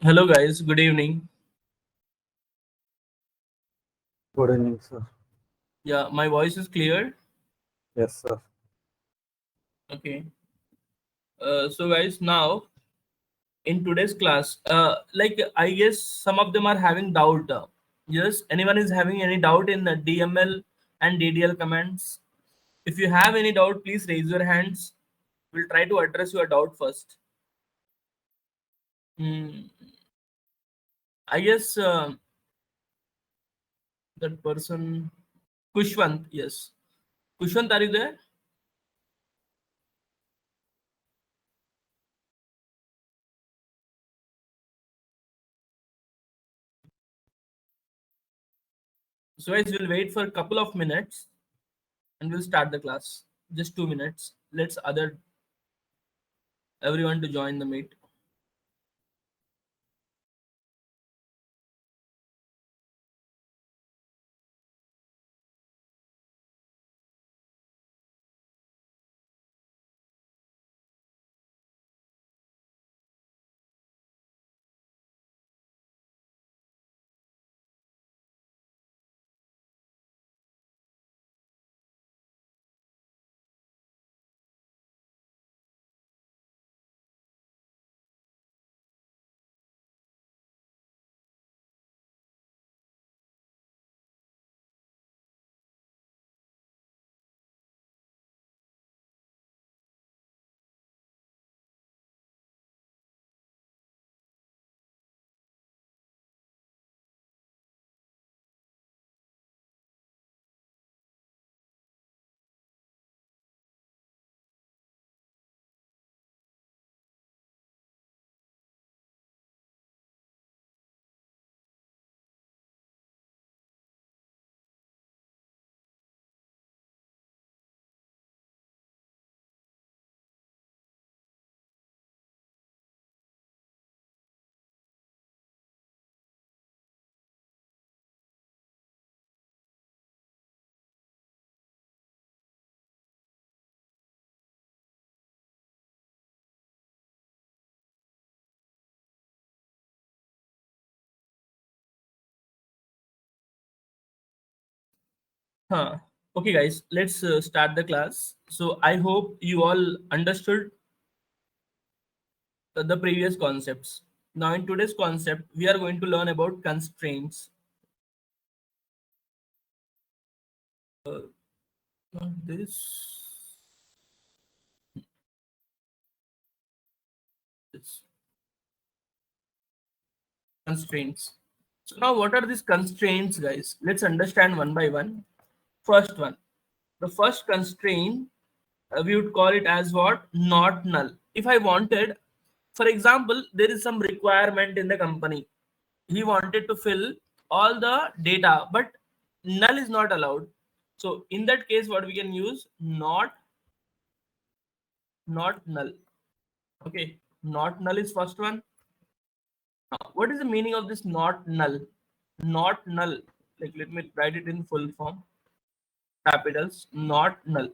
Hello guys, good evening. Good evening, sir. Yeah, my voice is clear. Yes, sir. Okay. So guys, now in today's class, like I guess some of them are having doubt. Yes, anyone is having any doubt in the DML and DDL commands? If you have any doubt, please raise your hands. We'll try to address your doubt first. Hmm. I guess that person, Kushwant. Yes, Kushwant, are you there? So guys, we'll wait for a couple of minutes and we'll start the class. Just 2 minutes. Let's other everyone to join the meet. Huh. Okay, guys, let's start the class. So I hope you all understood the previous concepts. Now, in today's concept, we are going to learn about constraints. Not this, this constraints. So now, what are these constraints, guys? Let's understand one by one. First one, the first constraint, we would call it as what? Not null. If I wanted, for example, there is some requirement in the company. He wanted to fill all the data, but null is not allowed. So in that case, what we can use? Not null. Okay, not null is first one. Now, what is the meaning of this not null? Not null. Like let me write it in full form. Capitals. Not null.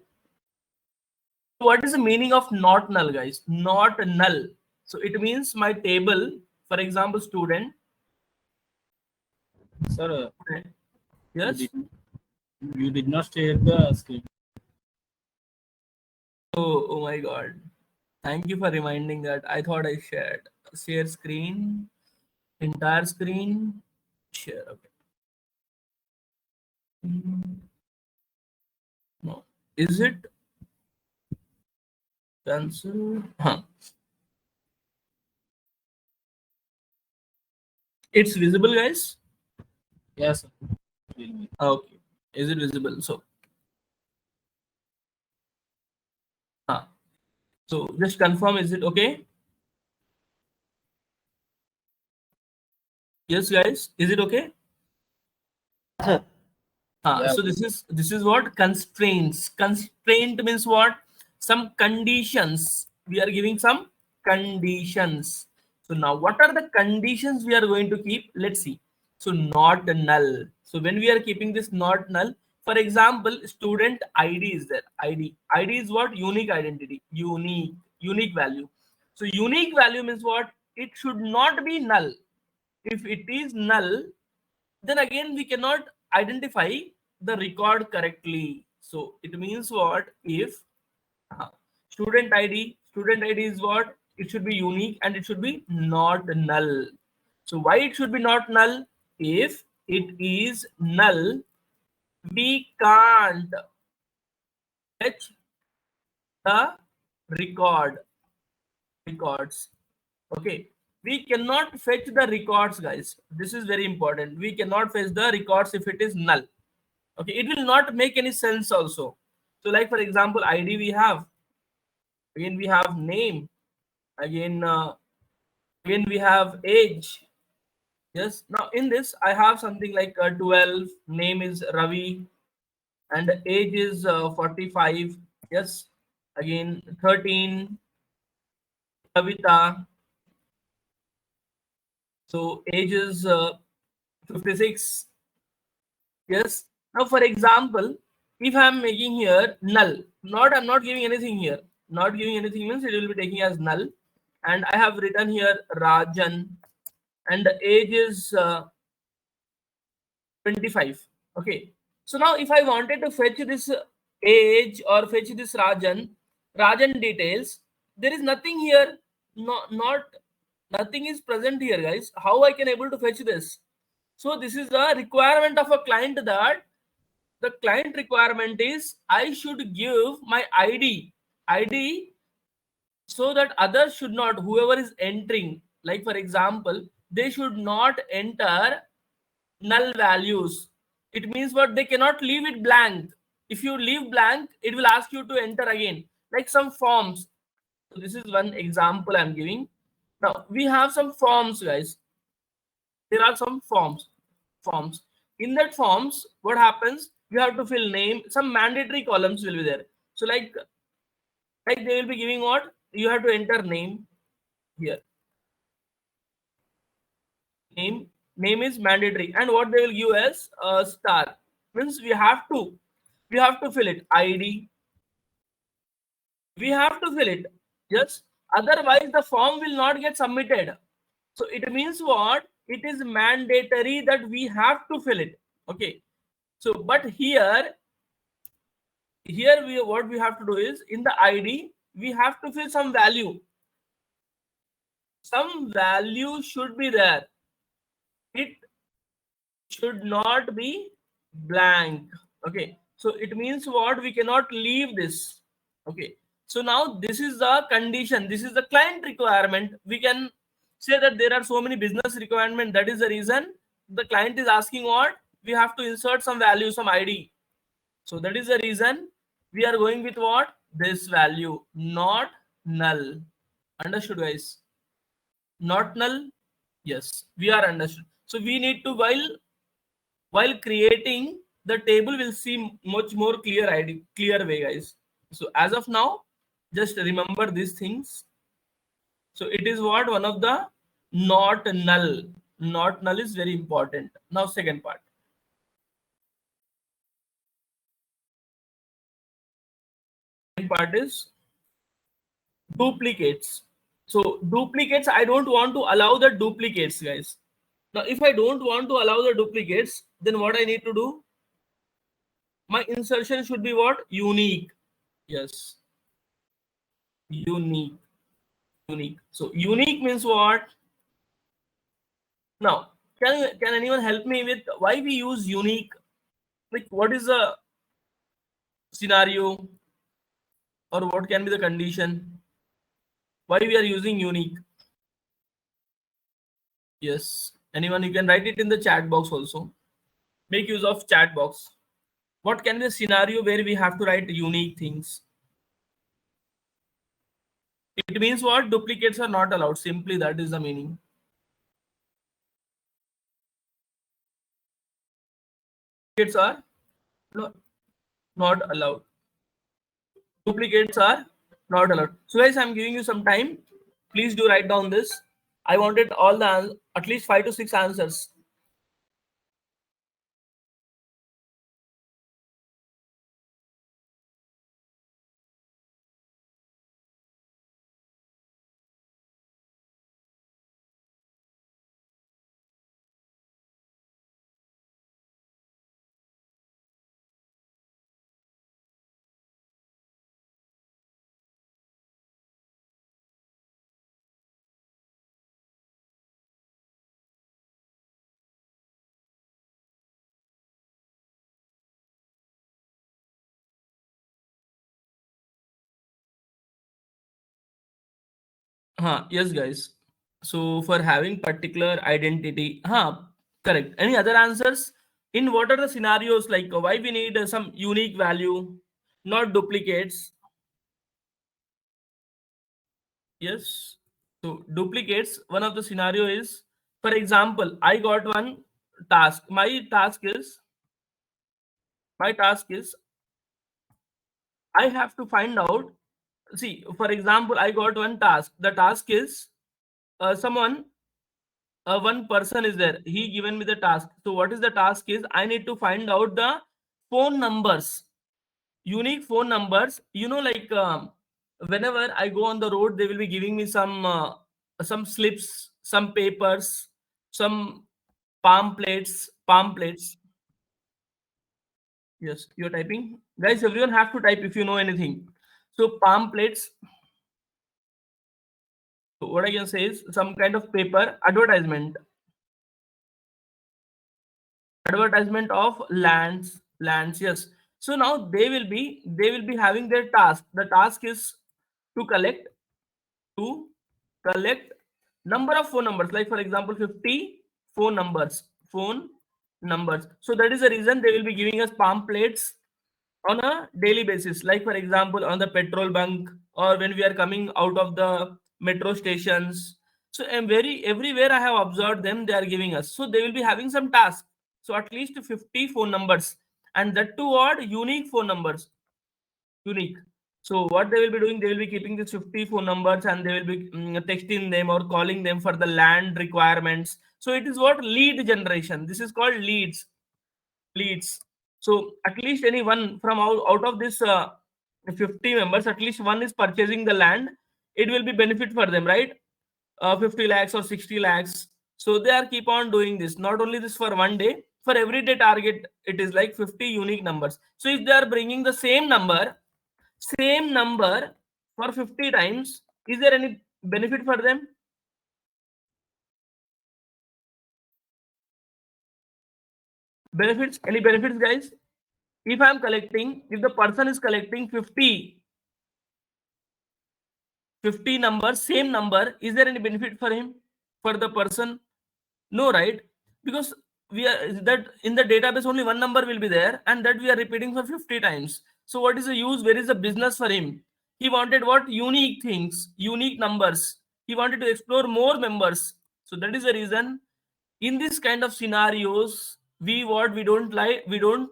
What is the meaning of not null, guys? Not null. So it means my table, for example, student. Sir, you Yes. did, you did not share the screen. Oh my God. Thank you for reminding that. I thought I shared. Share screen, entire screen, share. Okay. No. Is it cancel? Huh. It's visible, guys? Yes, sir. Okay. Is it visible? So, huh. So just confirm, is it okay? Yes, guys. Is it okay? Yeah, So this is what constraints. Constraint means what? some conditions. We are giving some conditions. So now what are the conditions we are going to keep? Let's see. So not null. So when we are keeping this not null, for example, student ID is there. ID is what? Unique identity. Unique value. So unique value means what? It should not be null. If it is null, then again we cannot identify the record correctly. So it means what? If uh, student id is what? It should be unique and it should be not null. So why it should be not null? If it is null, we can't fetch the records. Okay, we cannot fetch the records, guys. This is very important. We cannot fetch the records if it is null. Okay, it will not make any sense also. So like for example, ID we have, again we have name, again again we have age. Yes, now in this I have something like 12, name is Ravi, and age is 45. Yes, again 13, Kavita. So age is 56. Yes. Now, for example, if I am making here null, I'm not giving anything here. Not giving anything means it will be taking as null. And I have written here Rajan, and the age is 25. Okay. So now if I wanted to fetch this age or fetch this Rajan details, there is nothing here. Not nothing is present here, guys. How I can able to fetch this? So this is the requirement of a client, that the client requirement is I should give my ID so that others should not, whoever is entering, like for example, they should not enter null values. It means what? They cannot leave it blank. If you leave blank, it will ask you to enter again, like some forms. So this is one example I'm giving. Now we have some forms, guys. There are some forms. In that forms, what happens? You have to fill name. Some mandatory columns will be there. So like they will be giving what? You have to enter name here. Name is mandatory, and what they will give as a star means we have to fill it. ID, we have to fill it. Yes, otherwise the form will not get submitted. So it means what? It is mandatory that we have to fill it. Okay. So but here we what we have to do is, in the ID we have to fill some value. Some value should be there. It should not be blank. Okay, so it means what? We cannot leave this. Okay, so now this is the condition, this is the client requirement. We can say that there are so many business requirement. That is the reason the client is asking what? We have to insert some value, some ID. So that is the reason we are going with what? This value, not null. Understood, guys? Not null. Yes, we are understood. So we need to, while creating the table, will see much more clear way, guys. So as of now, just remember these things. So it is what? One of the not null. Not null is very important. Now second part. Second part is duplicates. So duplicates, I don't want to allow the duplicates, guys. Now if I don't want to allow the duplicates, then what I need to do? My insertion should be what? Unique. Yes, unique. So unique means what? Now can anyone help me with why we use unique? Like what is the scenario, or what can be the condition why we are using unique? Yes, anyone, you can write it in the chat box also. Make use of chat box. What can be the scenario where we have to write unique things? It means what? Duplicates are not allowed. Simply that is the meaning. Duplicates are not allowed. Duplicates are Not allowed. So guys, I'm giving you some time. Please do write down this. I wanted all the at least 5 to 6 answers. Yes, guys. So for having particular identity, correct. Any other answers? In what are the scenarios, like why we need some unique value, not duplicates? Yes. So duplicates. One of the scenario is, for example, I got one task. My task is I have to find out. See, for example, I got one task. The task is someone one person is there, he given me the task. So what is the task is, I need to find out the phone numbers, unique phone numbers. Like whenever I go on the road, they will be giving me some slips, some papers, some pamphlets. Yes, you're typing, guys. Everyone have to type if you know anything. So pamphlets. So what I can say is some kind of paper advertisement of lands. Yes. So now they will be having their task. The task is to collect number of phone numbers, like for example 50 phone numbers. So that is the reason they will be giving us pamphlets on a daily basis, like for example on the petrol bunk, or when we are coming out of the metro stations. So everywhere I have observed them, they are giving us. So they will be having some task. So at least 50 phone numbers, and that too odd unique phone numbers. Unique. So what they will be doing, they will be keeping these 50 phone numbers, and they will be texting them or calling them for the land requirements. So it is what lead generation. This is called leads. So at least any one from out of this 50 members, at least one is purchasing the land. It will be benefit for them, right? 50 lakhs or 60 lakhs. So they are keep on doing this. Not only this for one day, for every day target, it is like 50 unique numbers. So if they are bringing the same number for 50 times, is there any benefit for them? Benefits? Any benefits, guys? If the person is collecting 50 numbers, same number, is there any benefit for him, for the person? No, right? Because we are that in the database only one number will be there, and that we are repeating for 50 times. So what is the use? Where is the business for him? He wanted what? Unique things, unique numbers. He wanted to explore more members. So that is the reason in this kind of scenarios, we don't like, we don't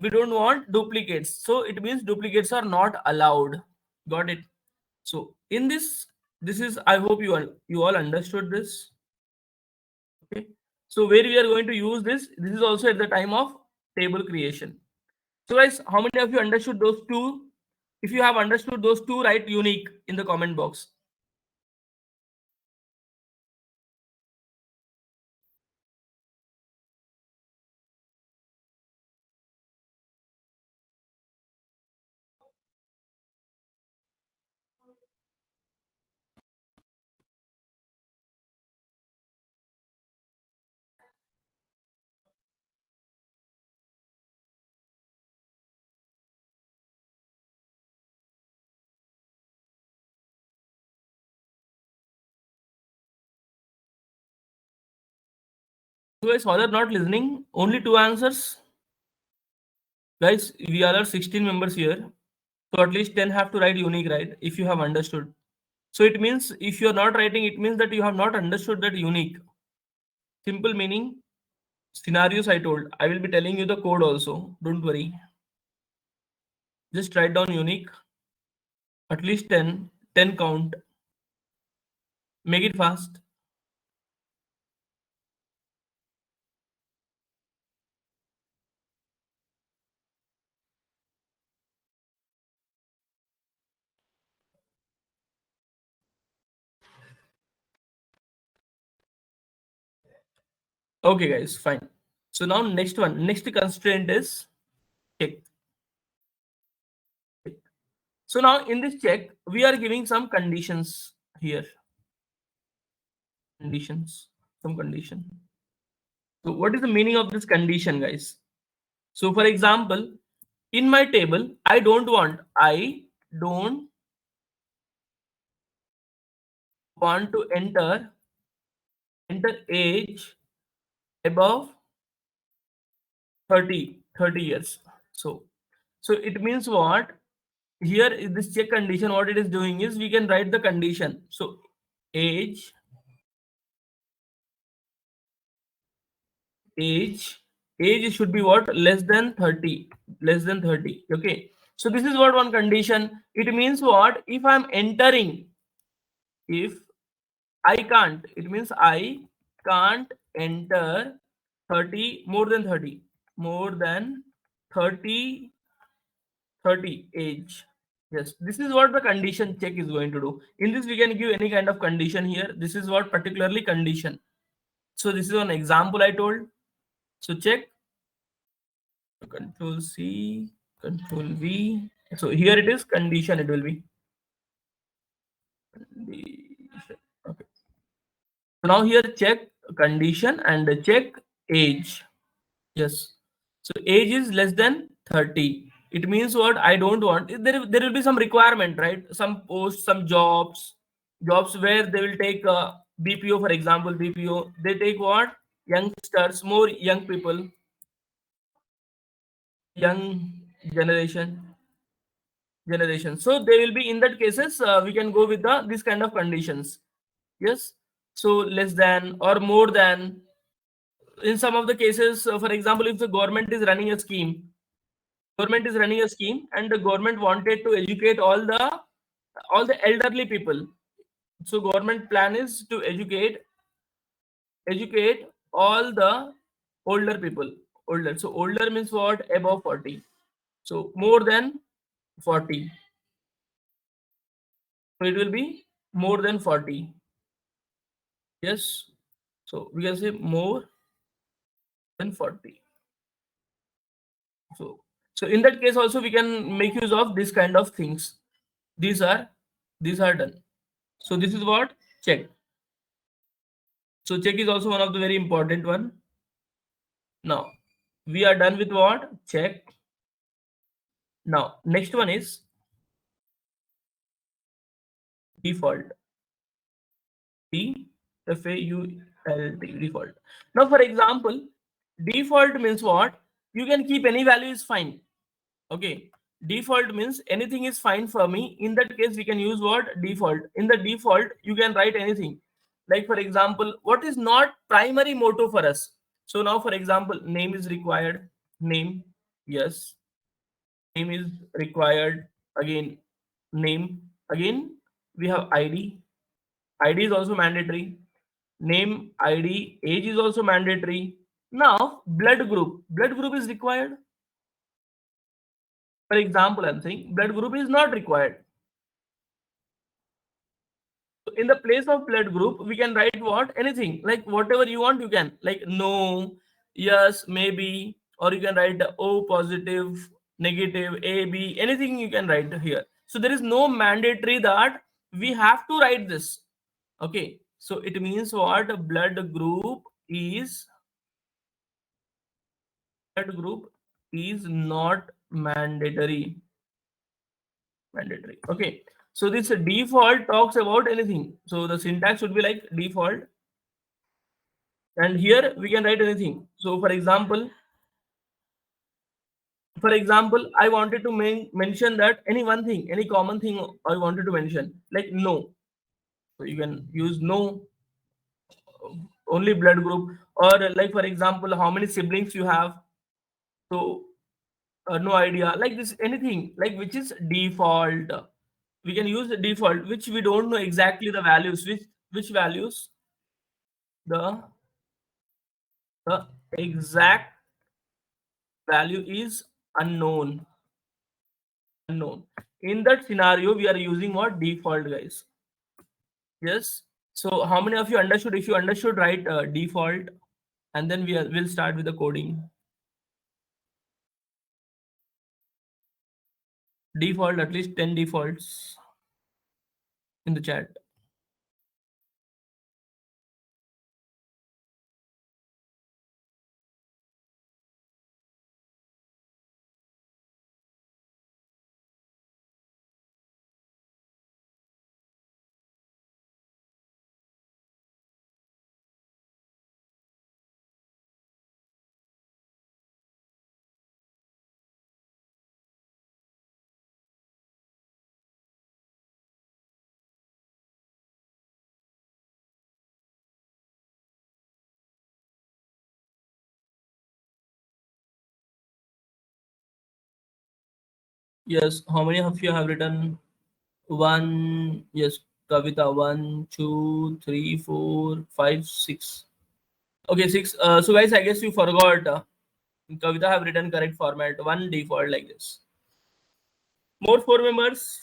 want duplicates. So it means duplicates are not allowed. Got it? So in this is, I hope you all understood this. Okay. So where we are going to use this is also at the time of table creation. So guys, how many of you understood those two? If you have understood those two, write unique in the comment box. So guys, all are not listening. Only two answers. Guys, we are 16 members here. So at least 10 have to write unique, right? If you have understood. So it means if you are not writing, it means that you have not understood that unique. Simple meaning, scenarios I told. I will be telling you the code also. Don't worry. Just write down unique. At least 10. 10 count. Make it fast. Okay, guys, fine. So now next one. Next constraint is check. So now in this check, we are giving some conditions here. Conditions. Some condition. So what is the meaning of this condition, guys? So for example, in my table, I don't want to enter age above 30 years. So it means what? Here is this check condition. What it is doing is we can write the condition. So age age should be what? Less than 30. Less than 30. Okay. So this is what one condition. It means what? If I'm entering, if I can't, it means I can't enter 30, more than 30, more than 30, 30 age. Yes, this is what the condition check is going to do. In this, we can give any kind of condition here. This is what particularly condition. So this is an example I told. So check, Control C, Control V. So here it is condition. It will be condition. Okay. So now here check condition and check age. Yes. So age is less than 30. It means what? I don't want. There will be some requirement, right? Some posts, some jobs where they will take BPO, for example. BPO, they take what? Youngsters, more young people, young generation. So they will be, in that cases, we can go with the this kind of conditions. Yes. So less than or more than. In some of the cases, for example, if the government is running a scheme, and the government wanted to educate all the elderly people. So government plan is to educate all the older people. Older, so older means what? Above 40. So more than 40. So it will be more than 40. Yes. So we can say more than 40. So in that case also we can make use of this kind of things. These are done. So this is what? Check. So check is also one of the very important one. Now we are done with what? Check. Now next one is default. Default. Default. Now for example, default means what? You can keep any value is fine. Okay. Default means anything is fine for me. In that case, we can use what? Default. In the default, you can write anything. Like for example, what is not primary motto for us? So now for example, name is required. Name. Yes. Name is required. Again, name. Again, we have ID. ID is also mandatory. Name, ID, age is also mandatory. Now, blood group. Blood group is required. For example, I'm saying blood group is not required. So in the place of blood group, we can write what? Anything. Like whatever you want, you can. Like no, yes, maybe, or you can write O positive, negative, A, B, anything you can write here. So there is no mandatory that we have to write this. Okay. So it means what? Blood group is not mandatory. Okay. So this default talks about anything. So the syntax should be like default, and here we can write anything. So for example, I wanted to mention that any one thing, any common thing I wanted to mention, like no. So you can use no, only blood group, or like for example, how many siblings you have. So no idea, like this, anything like which is default. we can use the default, which we don't know exactly the values, which values, the the exact value is unknown. In that scenario, we are using what? Default, guys. Yes. So how many of you understood? If you understood, write default, and then we'll start with the coding. Default, at least 10 defaults in the chat. Yes. How many of you have written one? Yes. Kavita, 1, 2, 3, 4, 5, 6. Okay, 6. So guys, I guess you forgot. Kavita have written correct format. One default like this. More 4 members.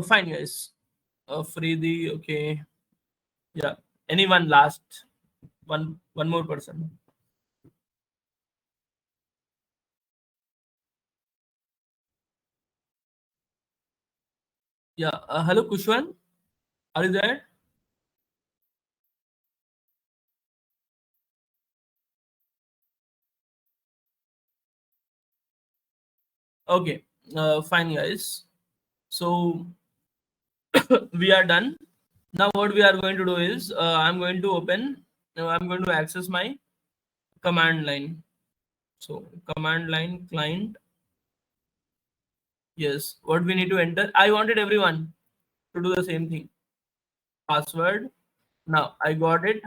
Fine, guys. Freedy. Okay. Yeah. Anyone last? One more person. Yeah. Hello, Kushwan. Are you there? Okay. Fine, guys. So we are done. Now what we are going to do is I'm going to open. I'm going to access my command line. So command line client. Yes. What we need to enter? I wanted everyone to do the same thing. Password. Now I got it.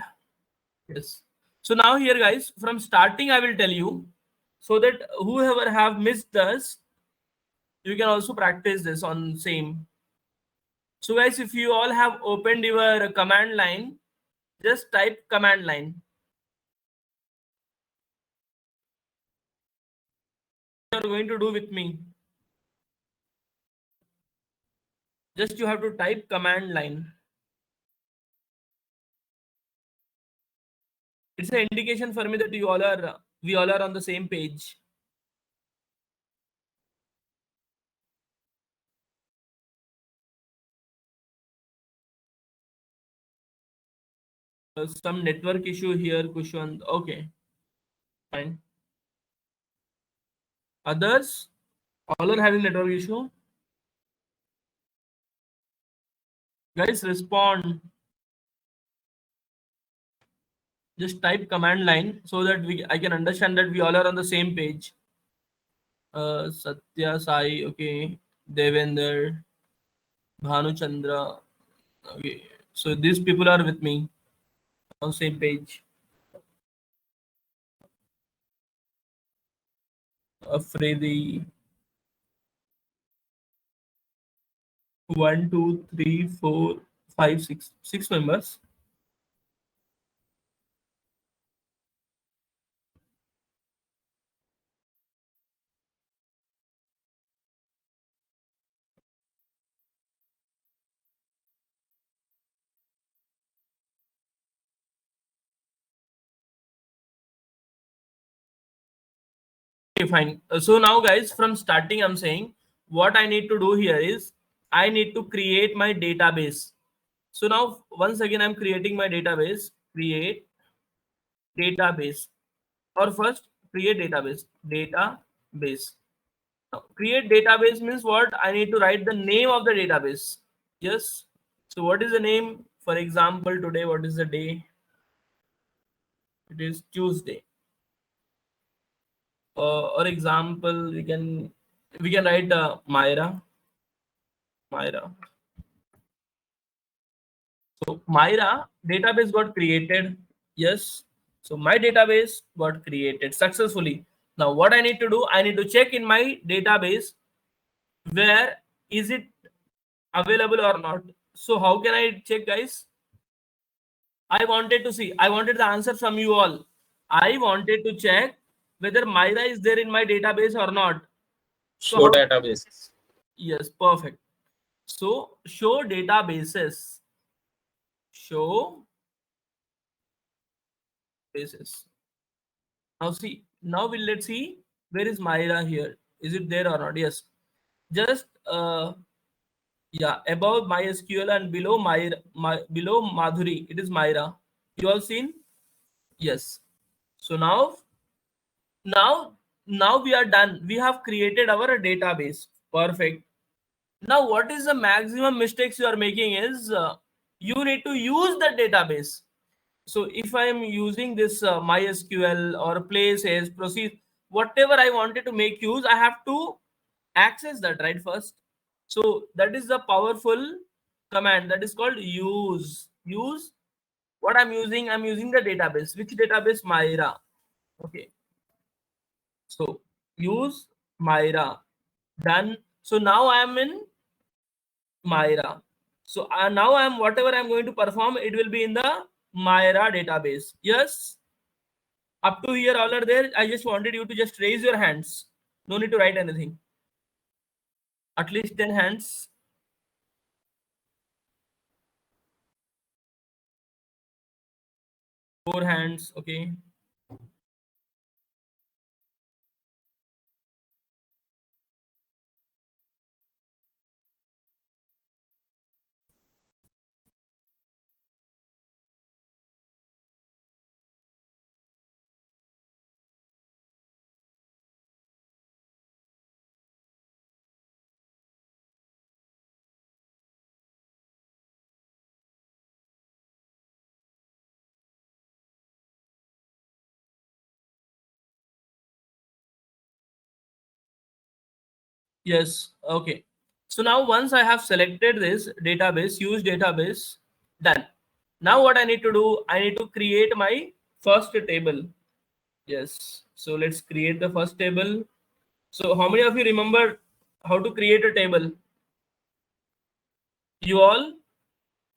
Yes. So now here, guys, from starting I will tell you, so that whoever have missed this, you can also practice this on same. So guys, if you all have opened your command line, just type command line. You are going to do with me. Just you have to type command line. It's an indication for me that we all are on the same page. Some network issue here, Kushwant. Okay, fine. Others, all are having network issue. Guys, respond. Just type command line so that I can understand that we all are on the same page. Satya Sai, okay. Devender, Bhanu Chandra. Okay. So these people are with me on same page. Afridi. 1, 2, 3, 4, 5, 6. 6 members. Okay, fine. So now, guys, from starting, I'm saying what I need to do here is I need to create my database. So now, once again, I'm creating my database. Create database. Or first, create database. Database. Now, create database means what? I need to write the name of the database. Yes. So what is the name? For example, today, what is the day? It is Tuesday. Or example, we can write Myra. So Myra database got created. Yes. So my database got created successfully. Now what I need to do, I need to check in my database where is it available or not. So how can I check, guys? I wanted the answer from you all. I wanted to check whether Myra is there in my database or not. So Show databases. yes, perfect. So show databases. Show bases. Now let's see where is Myra here. Is it there or not? Yes. Just yeah, above MySQL and below below Madhuri, it is Myra. You all seen? Yes. So now we are done. We have created our database. Perfect. Now what is the maximum mistakes you are making is you need to use the database. So if I am using this MySQL or places, proceed, whatever I wanted to make use, I have to access that, right, first. So that is the powerful command that is called use. Use what I'm using the database. Which database? Myra. Okay. So use Myra. Done. So now I am in Myra. So now I am whatever I'm going to perform, it will be in the Myra database. Yes. Up to here, all are there. I just wanted you to just raise your hands. No need to write anything. At least 10 hands. 4 hands. Okay. Yes. Okay. So now once I have selected this database, use database, done. Now what I need to do, I need to create my first table. Yes. So let's create the first table. So how many of you remember how to create a table? You all?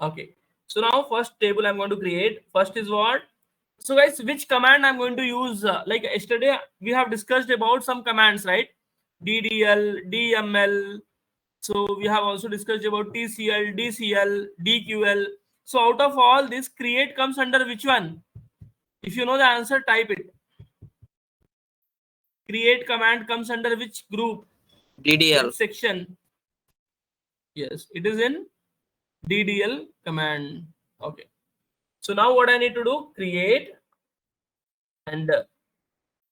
Okay. So now first table I'm going to create. First is what? So guys, which command I'm going to use? Like yesterday we have discussed about some commands, right? DDL, DML. So we have also discussed about TCL, DCL, DQL. So out of all this, create comes under which one? If you know the answer, type it. Create command comes under which group? DDL. Which section? Yes, it is in DDL command. Okay. So now what I need to do? Create and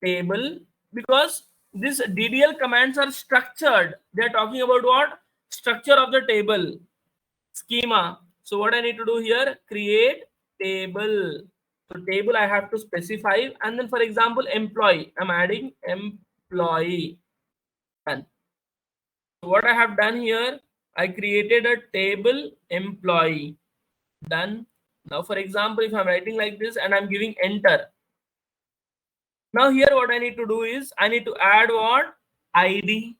table, because these DDL commands are structured. They are talking about what? Structure of the table, schema. So what I need to do here? Create table. So table I have to specify, and then for example employee, I'm adding employee. And so what I have done here, I created a table employee. Done. Now for example, if I'm writing like this and I'm giving enter, now here what I need to do is I need to add what? ID,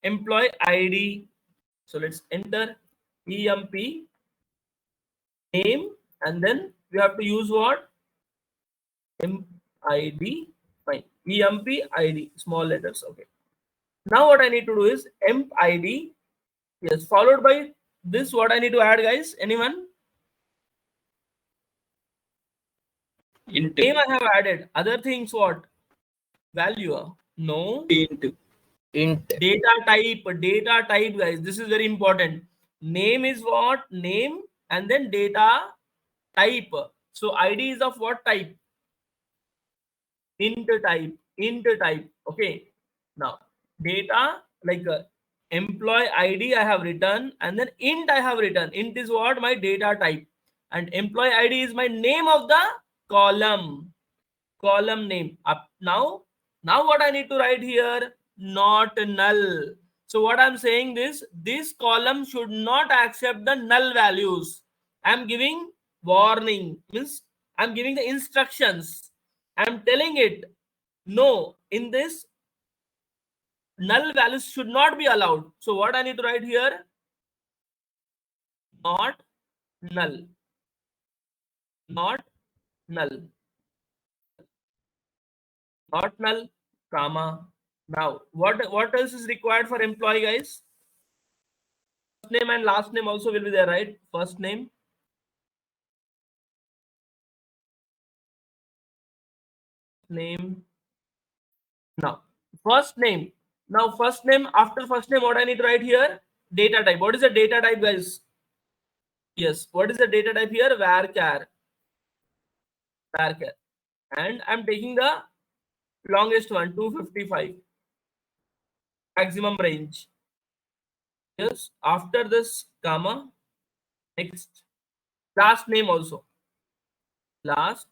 employee ID. So let's enter emp name, and then we have to use what? Emp ID. Fine. Emp ID, small letters. Okay. Now what I need to do is emp ID. Yes, followed by this. What I need to add, guys? Anyone? Int. Name I have added. Other things what? Value. No. Int. Data type, guys. This is very important. Name is what? Name, and then data type. So ID is of what type? Int type. Okay. Now data, like employee ID I have written, and then int I have written. Int is what? My data type, and employee ID is my name of the column, column name. Up now what I need to write here? Not null. So what I'm saying this column should not accept the null values. I'm giving warning, means I'm giving the instructions. I'm telling it, no, in this null values should not be allowed. So what I need to write here? Not null, not null, not null, comma. Now what else is required for employee, guys? First name and last name also will be there, right? First name, name. Now first name. Now first name, after first name, what I need to write here? Data type. What is the data type, guys? Yes, what is the data type here? Varchar. Varchar. And I'm taking the longest one, 255. Maximum range. Yes, after this comma, next last name also, last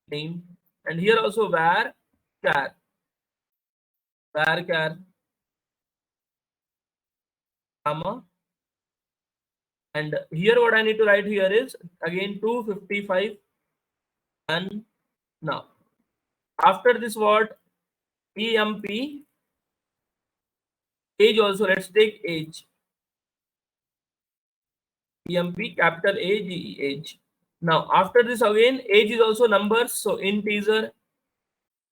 name, and here also var char comma, and here what I need to write here is again 255. And now after this what? emp age also, let's take age, emp capital age. Now after this again age is also numbers, so integer.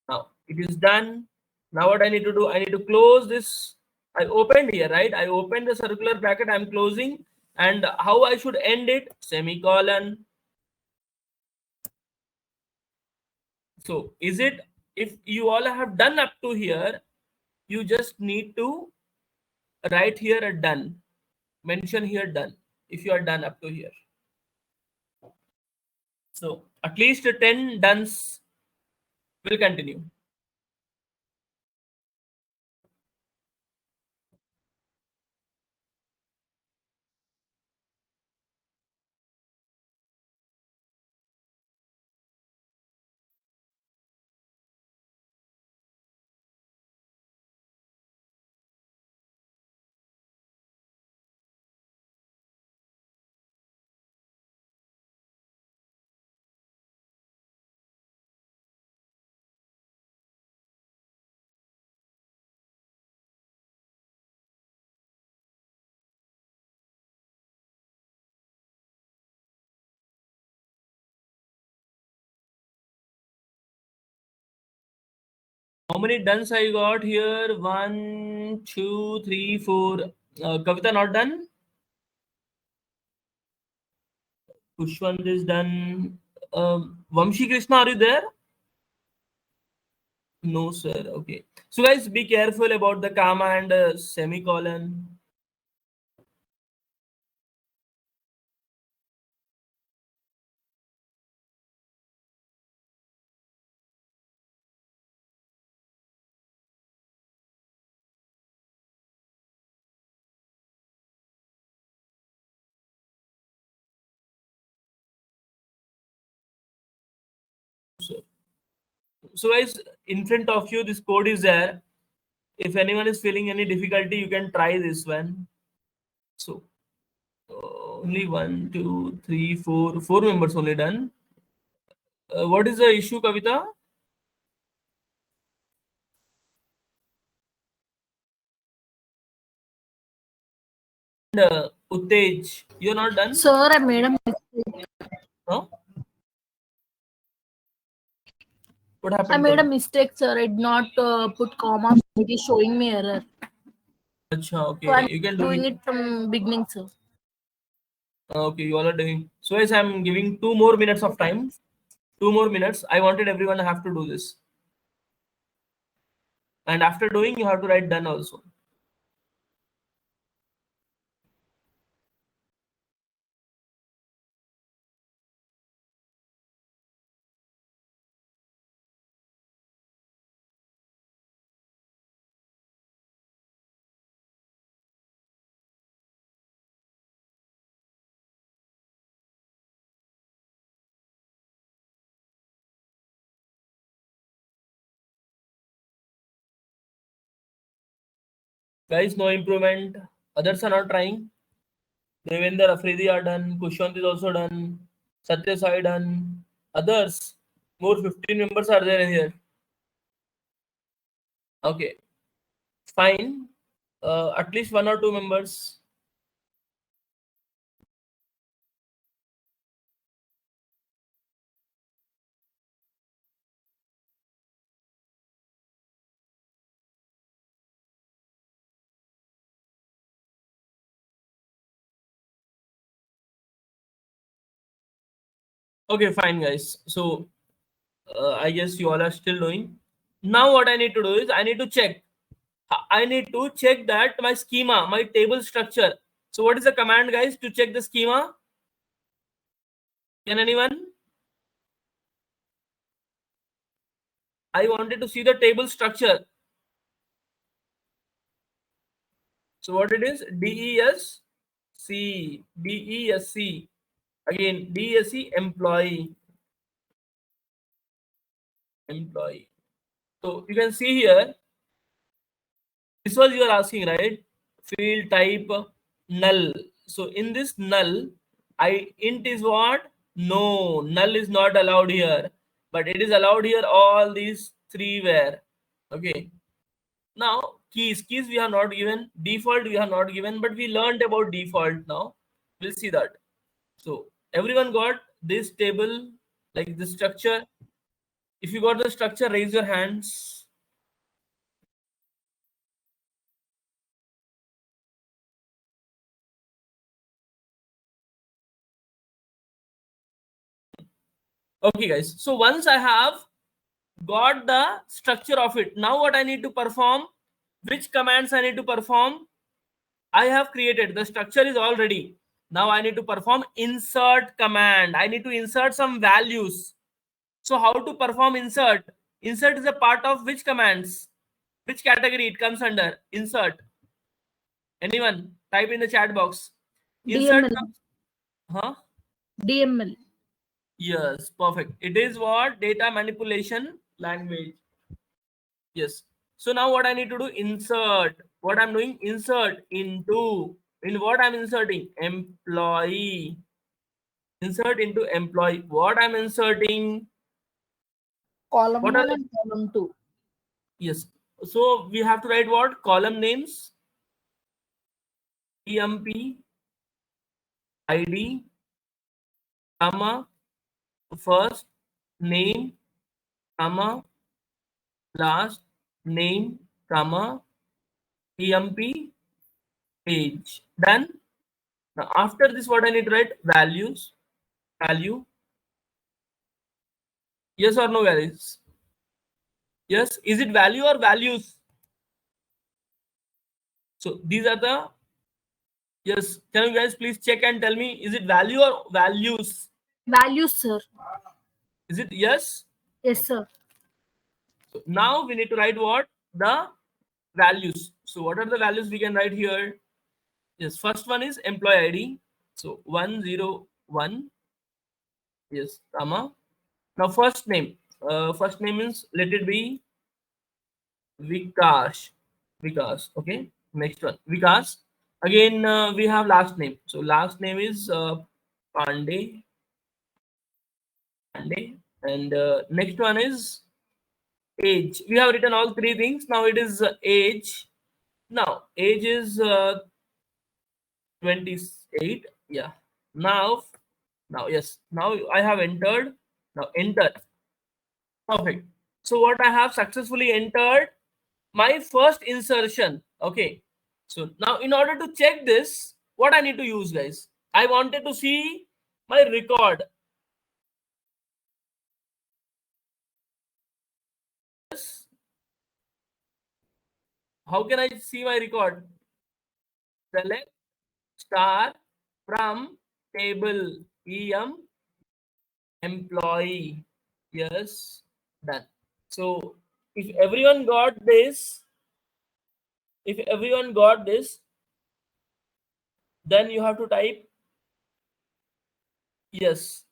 Now it is done. Now what I need to do? I need to close this. I opened here, right? I opened the circular bracket. I'm closing. And how I should end it? Semicolon. So is it, if you all have done up to here, you just need to write here a done. Mention here done if you are done up to here. So at least 10 dones will continue. How many dones I got here? 1, 2, 3, 4. Kavita not done. Pushwant is done. Vamshi Krishna, are you there? No, sir. Okay. So, guys, be careful about the comma and semicolon. So, guys, in front of you, this code is there. If anyone is feeling any difficulty, you can try this one. So, only 1, 2, 3, 4, 4 members only done. What is the issue, Kavita? And Uttej, you're not done? Sir, I made a mistake. No? What I happened? made a mistake, sir. I did not put comma. It is showing me error. Acha, So okay, I'm you can do doing it. it from beginning, sir. Okay, you all are doing. So, guys, I'm giving 2 more minutes of time. 2 more minutes. I wanted everyone to have to do this. And after doing, you have to write done also. Guys, no improvement. Others are not trying. Devendra Afridi are done. Kushant is also done. Satya Sai done. Others, more 15 members are there in here. Okay, fine. At least 1 or 2 members. Okay, fine, guys. So I guess you all are still doing. Now what I need to do is I need to check. I need to check that my schema, my table structure. So what is the command, guys, to check the schema? Can anyone? I wanted to see the table structure. So what it is? DESC. DESC. Again, DESC employee. Employee. So you can see here, this was you are asking, right? Field type null. So in this null, int is what? No, null is not allowed here, but it is allowed here. All these three were okay. Now keys we have not given, default we have not given, but we learned about default. Now we'll see that. So everyone got this table, like the structure. If you got the structure, raise your hands. Okay, guys. So once I have got the structure of it, now what I need to perform, which commands I need to perform, I have created the structure is all ready. Now I need to perform insert command. I need to insert some values. So how to perform insert? Insert is a part of which commands? Which category it comes under? Insert. Anyone? Type in the chat box. Insert DML. comes, huh? DML. Yes, perfect. It is what? Data manipulation language. Yes. So now what I need to do? Insert. What I'm doing? Insert into. In what I'm inserting? Employee. Insert into employee. What I'm inserting? Column What are 1 the? and column 2. Yes. So we have to write what? Column names. EMP, ID, comma, first name, comma, last name, comma, EMP, age. Done. Now after this, what I need to write? Values. Value. Yes or no, guys? Yes. Is it value or values? So these are the, yes. Can you guys please check and tell me, is it value or values? Values, sir. Is it yes? Yes, sir. So now we need to write what? The values. So what are the values we can write here? Yes, first one is employee ID. So 101. Yes, comma. Now first name. First name is, let it be Vikash. Vikas. Okay. Next one. Vikas. Again, we have last name. So last name is Pandey. Pandey. And next one is age. We have written all three things. Now it is age. Now age is 28. Yeah. Now, yes. Now I have entered. Now enter. Perfect. So what I have successfully entered my first insertion. Okay. So now in order to check this, what I need to use, guys? I wanted to see my record. How can I see my record? Select star from table employee. Yes, done. So if everyone got this, then you have to type yes.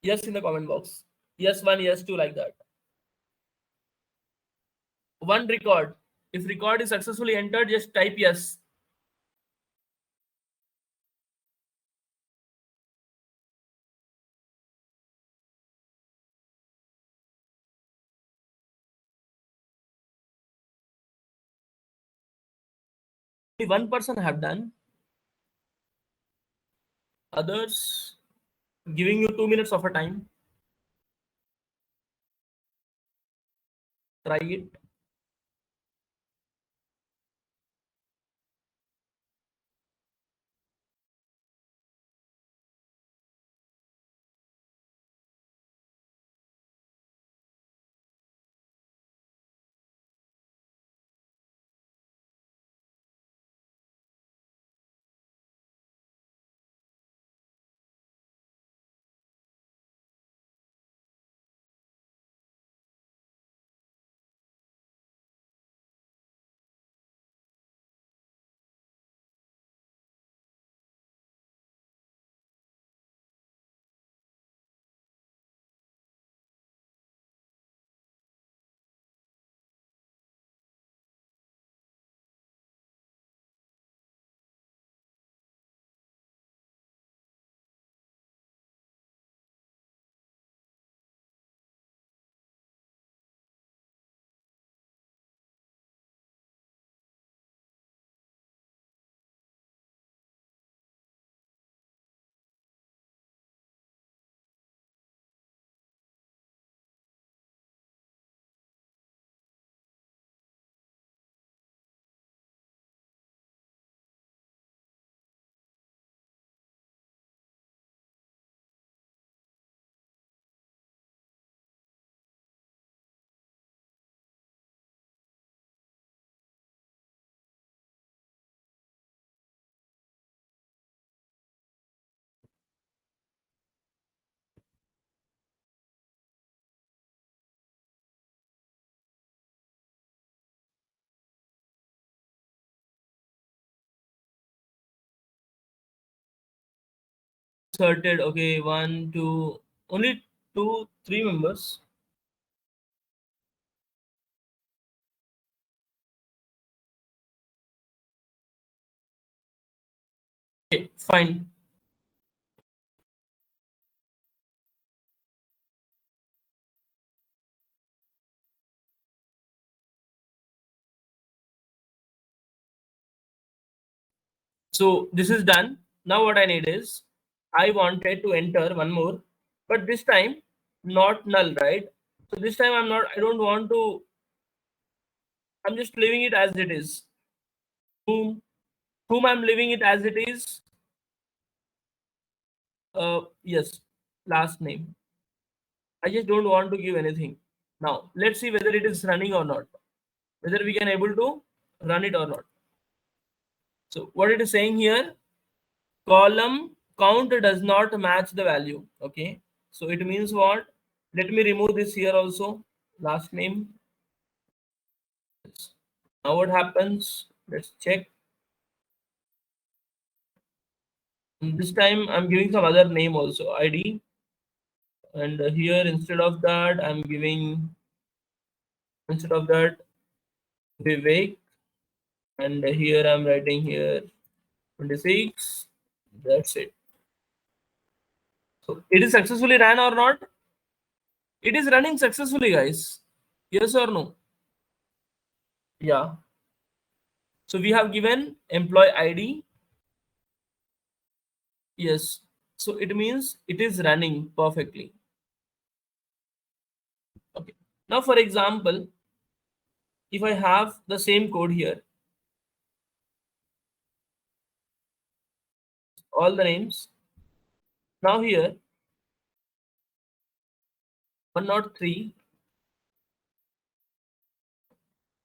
Yes in the comment box. Yes, one, yes, two, like that. One record. If record is successfully entered, just type yes. Only one person have done. Others giving you 2 minutes of a time. Try it. Inserted. Okay, 1, 2, only 2, 3 members. Okay, fine. So this is done. Now what I need is, I wanted to enter one more, but this time not null, right? So this time I don't want to, I'm just leaving it as it is. Whom I'm leaving it as it is. Yes, last name. I just don't want to give anything. Now let's see whether it is running or not. Whether we can able to run it or not. So what it is saying here, column count does not match the value. Okay, so it means what? Let me remove this here also. Last name. Now what happens? Let's check. And this time I'm giving some other name also, ID. And here instead of that I'm giving, instead of that, Vivek. And here I'm writing here 26. That's it. So it is successfully ran or not? It is running successfully, guys. Yes or no? Yeah. So we have given employee ID. Yes. So it means it is running perfectly. Okay. Now, for example, if I have the same code here, all the names. Now here, 103.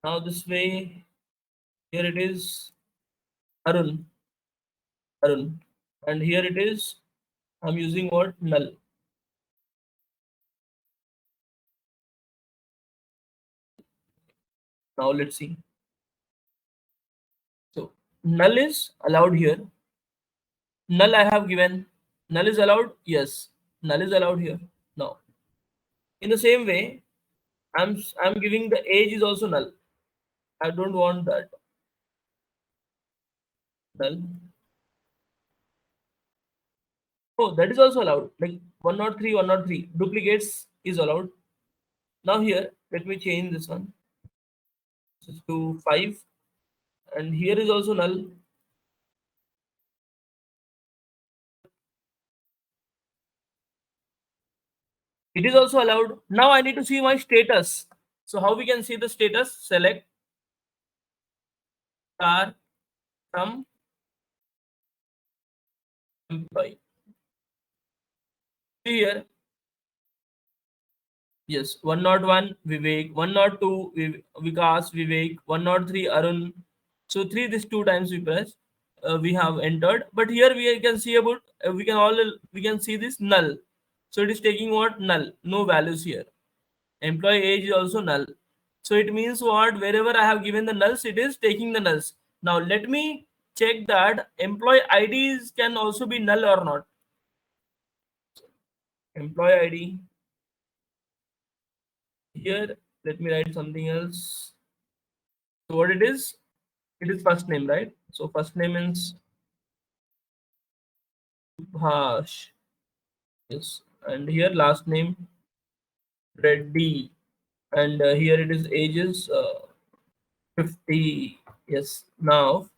Now this way, here it is Arun. Arun. And here it is, I'm using what? Null. Now let's see. So null is allowed here. Null I have given. Null is allowed? Yes. Null is allowed here. Now, in the same way, I'm giving the age is also null. I don't want that. Null. Oh, that is also allowed. Like 103, 103. Duplicates is allowed. Now here, let me change this one to 5. And here is also null. It is also allowed. Now I need to see my status. So how we can see the status? Select star from employee. See here, yes, 101 Vivek, 102 Vikas Vivek, 103 Arun. So three this two times we press, we have entered. But here we can see about we can see this null. So it is taking what? Null, no values here. Employee age is also null. So it means what? Wherever I have given the nulls, it is taking the nulls. Now let me check that employee IDs can also be null or not. Employee ID. Here, let me write something else. So what it is? It is first name, right? So first name is Bhash. Yes. And here last name Reddy. And here it is ages 50. Yes. Now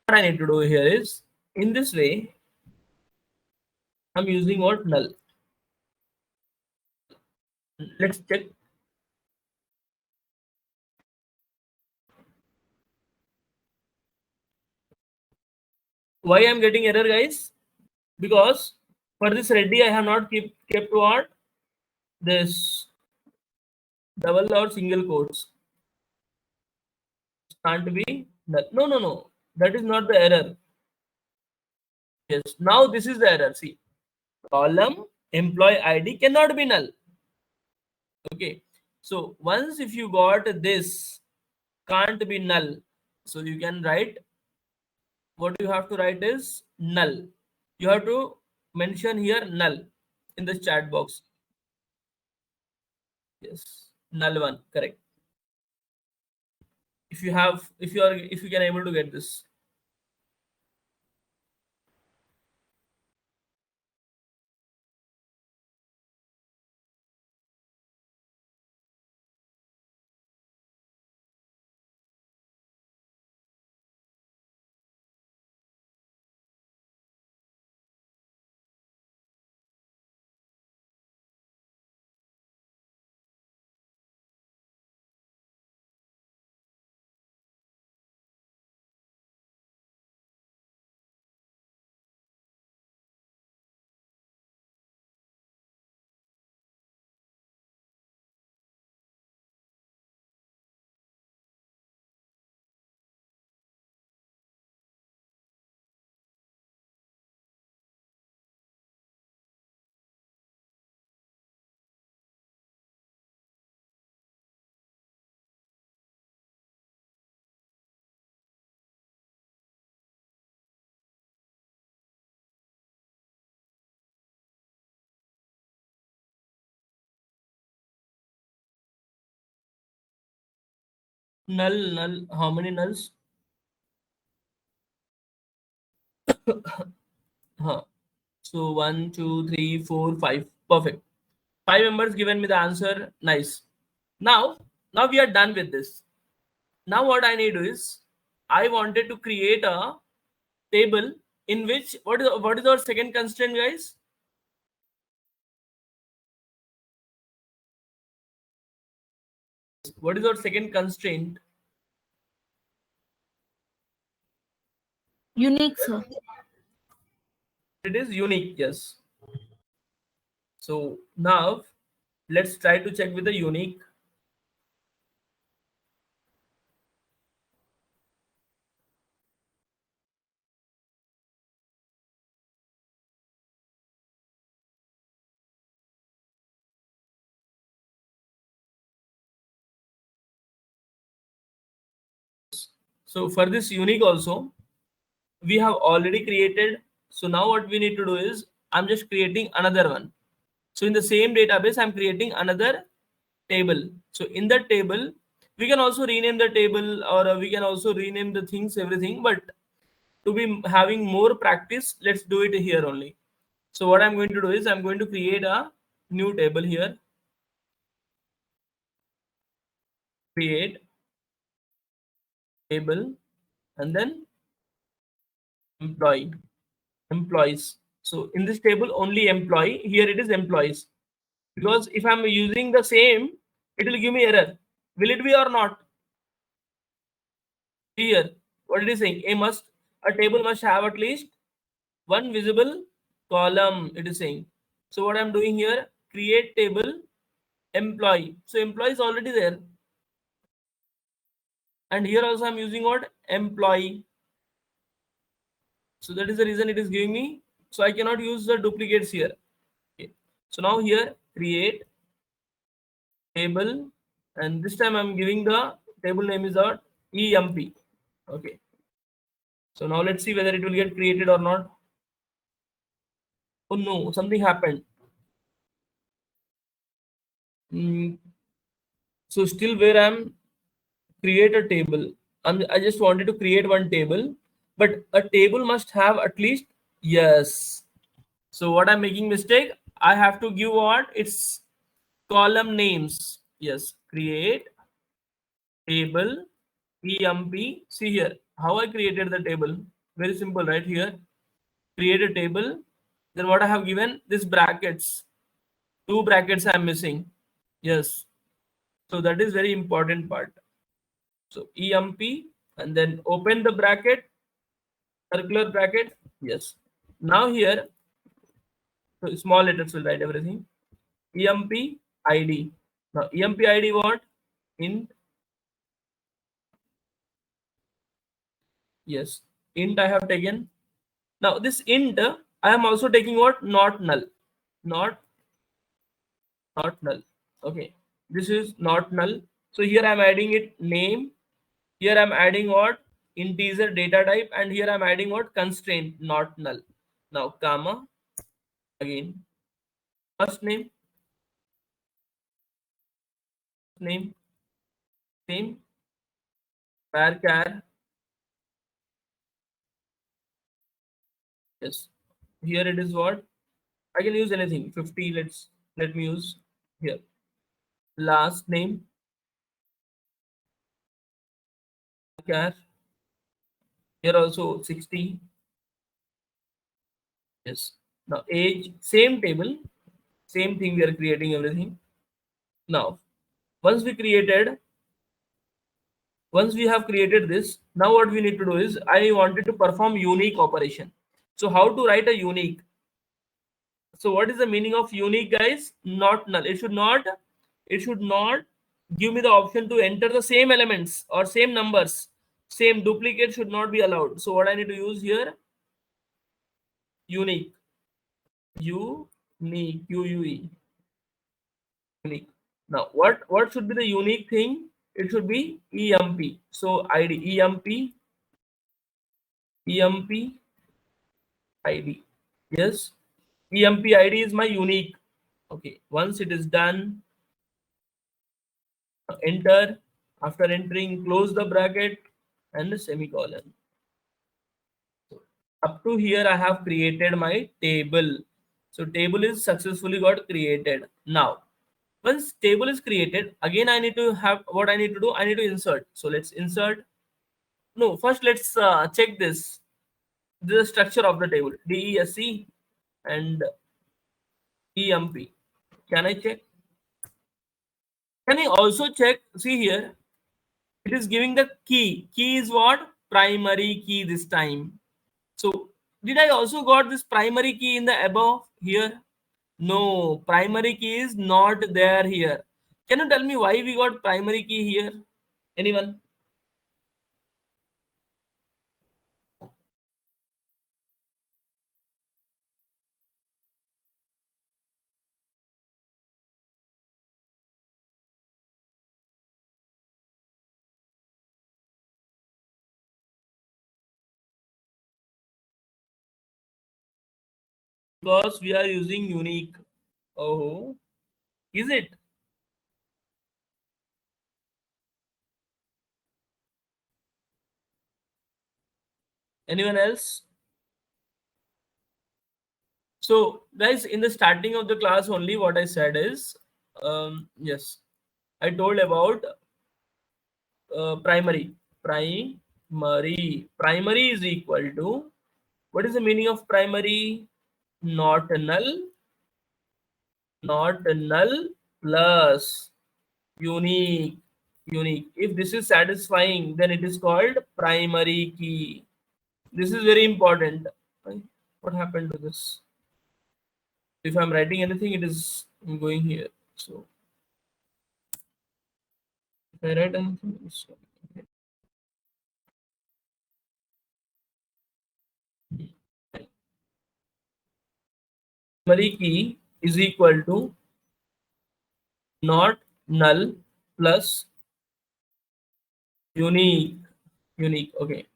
what I need to do here is in this way I'm using what? Null. Let's check. Why I'm getting error, guys? Because for this Reddy I have not kept what? This double or single quotes. Can't be null. No, no, no. That is not the error. Yes. Now this is the error. See, column employee ID cannot be null. Okay. So once if you got this can't be null, so you can write what you have to write is null. You have to mention here null in the chat box. Yes, null one, correct. If you have, if you can able to get this. Null. How many nulls? Huh. So 1, 2, 3, 4, 5. Perfect. 5 members given me the answer. Nice. Now we are done with this. Now what I need is I wanted to create a table in which what is our second constraint, guys? What is our second constraint? Unique, sir. It is unique, yes. So now let's try to check with the unique. So for this unique also, we have already created. So now what we need to do is I'm just creating another one. So in the same database, I'm creating another table. So in that table, We can also rename the table, or we can also rename the things, everything. But to be having more practice, let's do it here only. So what I'm going to do is I'm going to create a new table here. Create table, and then employees. So in this table only employee, here it is employees, because if I'm using the same, it will give me error. Will it be or not? Here what it is saying, a table must have at least one visible column, it is saying. So what I'm doing here, create table employee. So employee is already there, and here also I'm using what, employee. So that is the reason it is giving me. So I cannot use the duplicates here. Okay. So now here create table, and this time I'm giving the table name is our emp. Okay. So now let's see whether it will get created or not. Oh no, something happened. So still where I'm create a table. I just wanted to create one table, but a table must have at least, yes. So what I'm making mistake, I have to give what, it's column names. Yes, create table emp. See here how I created the table. Very simple, right? Here create a table. Then what I have given, this brackets, two brackets I'm missing. Yes, so that is very important part. So emp, and then open the bracket, circular bracket. Yes. Now here, so small letters will write everything. Emp id. Now emp id what? Int. Yes. Int I have taken. Now this int I am also taking what? Not null. Not null. Okay. This is not null. So here I'm adding it name. Here I'm adding what? Integer data type, and here I'm adding what? Constraint, not null. Now comma again. First name, same, varchar. Yes. Here it is what? I can use anything. 50. Let me use here. Last name, varchar. Here also 60. Yes. Now age, same table, same thing. We are creating everything. Now, once we created, once we have created this, now what we need to do is I wanted to perform unique operation. So how to write a unique? So what is the meaning of unique, guys? Not null. It should not give me the option to enter the same elements or same numbers. Same duplicate should not be allowed. So what I need to use here? Unique. Unique. UUE. Unique. Now what should be the unique thing? It should be EMP. So ID EMP ID. Yes. EMP ID is my unique. Okay. Once it is done, enter. After entering, close the bracket and the semicolon. So up to here I have created my table. So table is successfully got created. Now once table is created, again I need to have, what I need to do, I need to insert. So let's insert. No, first let's check this. This is the structure of the table. DESC and EMP. Can I check? Can I also check? See here, it is giving the key. Key is what? Primary key this time. So did I also got this primary key in the above here? No, primary key is not there here. Can you tell me why we got primary key here? Anyone? Because we are using unique. Oh, is it? Anyone else? So guys, in the starting of the class only what I said is, yes, I told about primary. Primary is equal to, what is the meaning of primary? Not null, not null plus unique. Unique. If this is satisfying, then it is called primary key. This is very important. What happened to this? If I'm writing anything, it is going here. So if I write anything, it's primary key is equal to not null plus unique. Unique. Okay.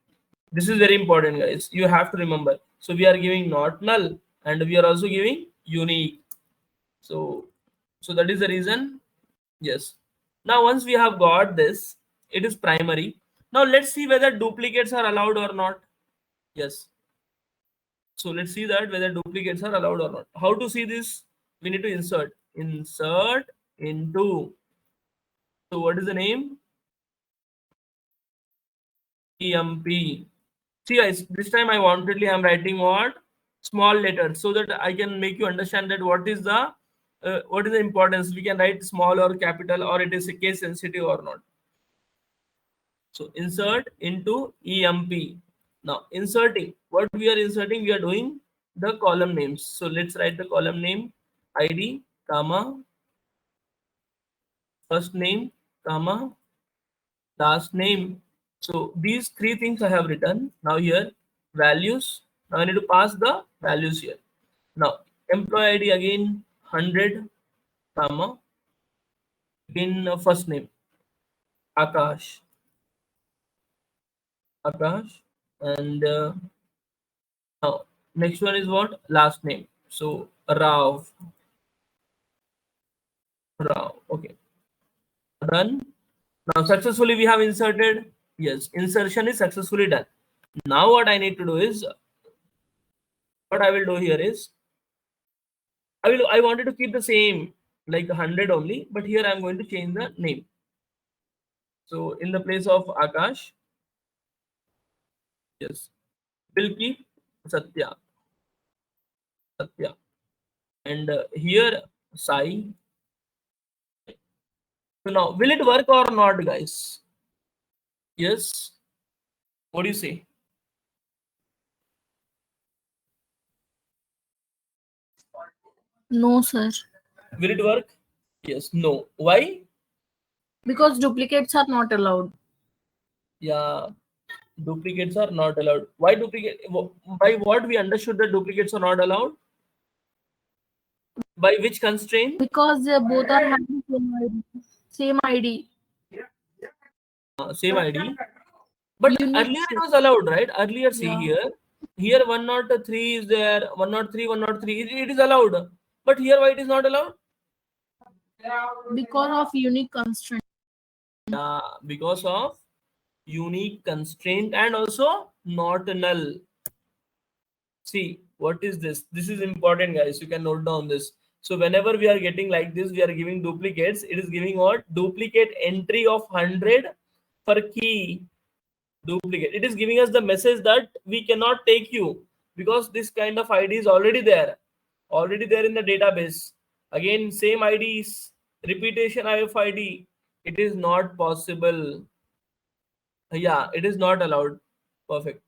This is very important, guys. You have to remember. So we are giving not null and we are also giving unique. So that is the reason. Yes. Now once we have got this, it is primary. Now let's see whether duplicates are allowed or not. Yes. So let's see that whether duplicates are allowed or not. How to see this? We need to insert. Insert into. So what is the name? EMP. See guys, this time I wantedly I'm writing what? Small letters so that I can make you understand that what is the importance. We can write small or capital or it is case sensitive or not. So insert into EMP. Now inserting, what we are inserting, we are doing the column names. So let's write the column name ID, comma, first name, comma, last name. So these three things I have written. Now here values. Now I need to pass the values here. Now employee ID again 100, comma, in first name Akash, Akash, and now next one is what? Last name. So Rao, Rao. Okay, done. Now successfully we have inserted. Yes, insertion is successfully done. Now what I need to do is, what I will do here is, I wanted to keep the same like 100 only, but here I'm going to change the name. So in the place of Akash, yes, will keep Satya, Satya, and here Sai. So now will it work or not, guys? Yes. What do you say? No, sir. Will it work? Yes. No. Why? Because duplicates are not allowed. Yeah. Duplicates are not allowed. Why duplicate? By what we understood that duplicates are not allowed? By which constraint? Because they both are having same ID. Same ID. Same ID. But Unique. earlier it was allowed, right? Earlier, see Yeah. here 103 is there, 103, 103. It is allowed. But here why it is not allowed? Because of unique constraint. Because of unique constraint and also not null. See, what is this? This is important, guys. You can note down this. So whenever we are getting like this, we are giving duplicates. It is giving what? Duplicate entry of 100 for key. Duplicate. It is giving us the message that we cannot take you because this kind of ID is already there in the database. Again, same IDs, repetition of ID. It is not possible. Yeah, it is not allowed. Perfect.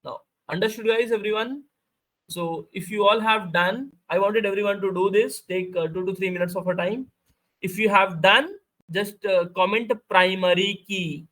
Now, understood, guys, everyone? So if you all have done, I wanted everyone to do this. Take 2 to 3 minutes of a time. If you have done, just comment primary key.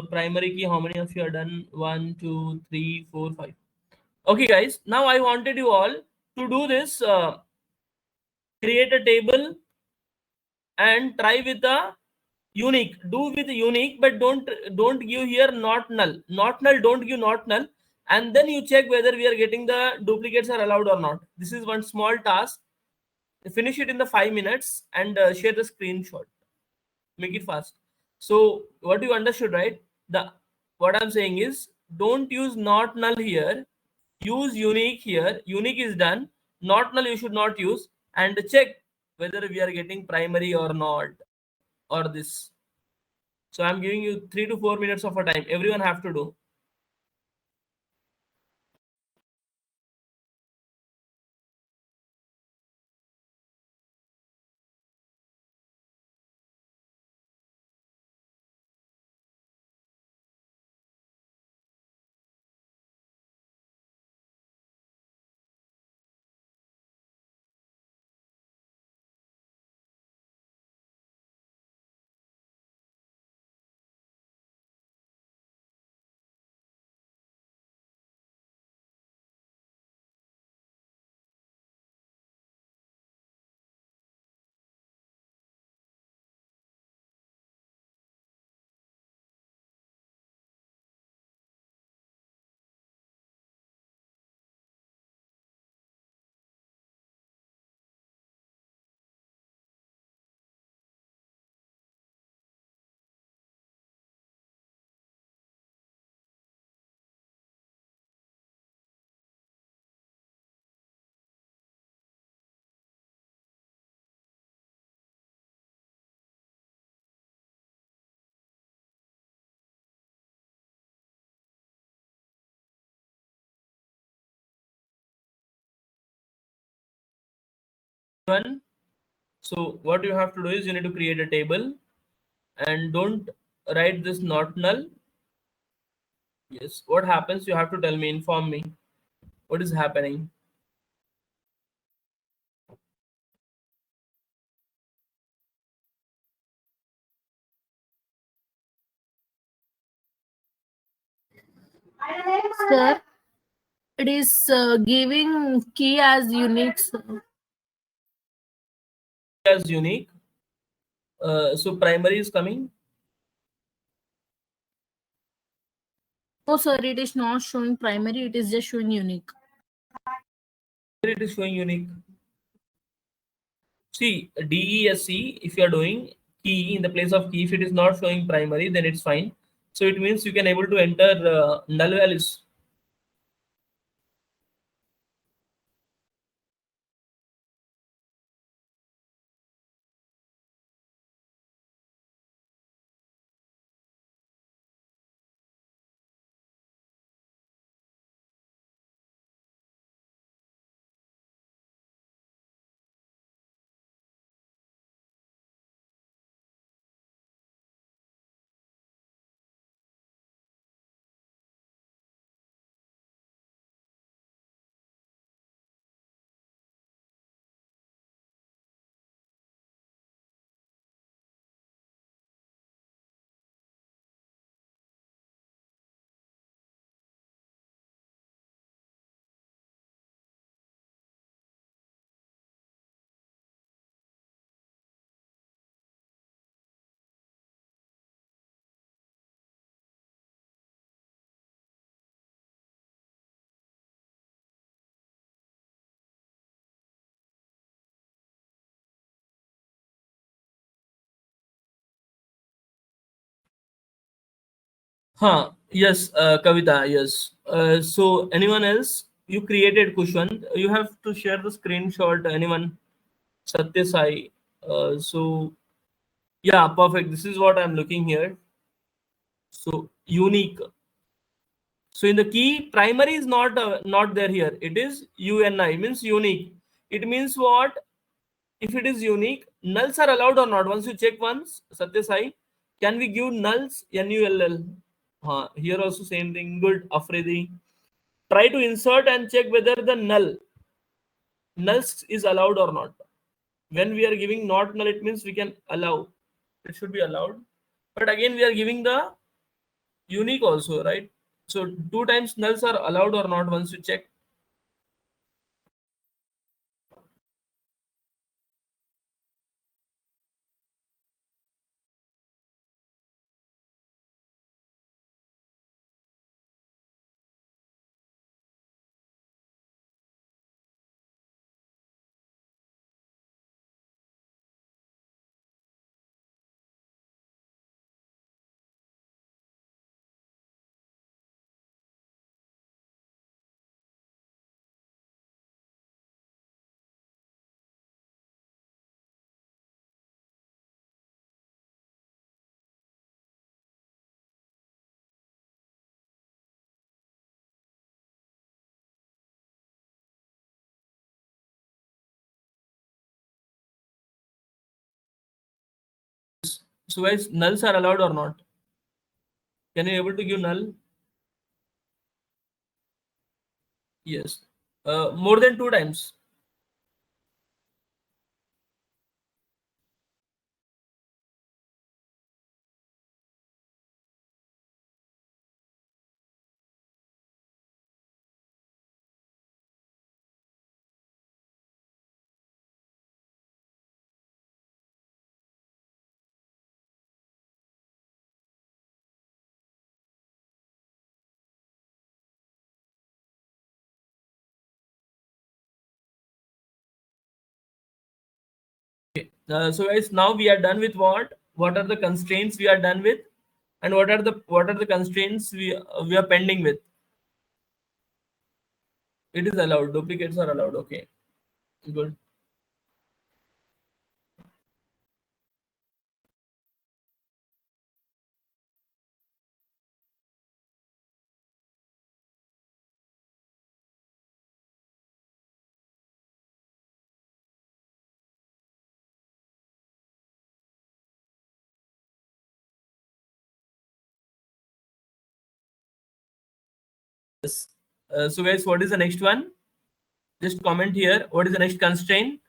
primary key. How many of you are done? 1, 2, 3, 4, 5. Okay, guys. Now I wanted you all to do this. Create a table and try with the unique. Do with unique, but don't give here not null. Not null. Don't give not null. And then you check whether we are getting the duplicates are allowed or not. This is one small task. Finish it in the 5 minutes and share the screenshot. Make it fast. So what you understood, right? The what I'm saying is don't use not null here. Use unique here. Unique is done. Not null you should not use, and check whether we are getting primary or not, or this. So I'm giving you 3 to 4 minutes of a time. Everyone have to do. One. So what you have to do is you need to create a table and don't write this not null. Yes. What happens? You have to tell me. Inform me. What is happening? Sir, it is giving key as unique. Sir. As unique. So primary is coming. Oh, sir, it is not showing primary. It is just showing unique. It is showing unique. See, DESC, if you are doing key in the place of key, if it is not showing primary, then it's fine. So it means you can able to enter null values. Huh. Yes, Kavita. Yes. So anyone else? You created Kushwant. You have to share the screenshot. Anyone? Satya Sai. So yeah, perfect. This is what I'm looking here. So unique. So in the key, primary is not there here. It is UNI, means unique. It means what? If it is unique, nulls are allowed or not? Once you check once, Satya Sai, can we give nulls? NULL. Here also same thing. Good, Afridi. Try to insert and check whether the nulls is allowed or not. When we are giving not null, it means we can allow. It should be allowed. But again, we are giving the unique also, right? So 2 times nulls are allowed or not once you check. So guys, nulls are allowed or not? Can you able to give null? Yes. More than 2 times. Okay. So guys, now we are done with what? What are the constraints we are done with, and what are the constraints we are pending with? It is allowed. Duplicates are allowed. Okay, good. Yes. So guys, what is the next one? Just comment here. What is the next constraint?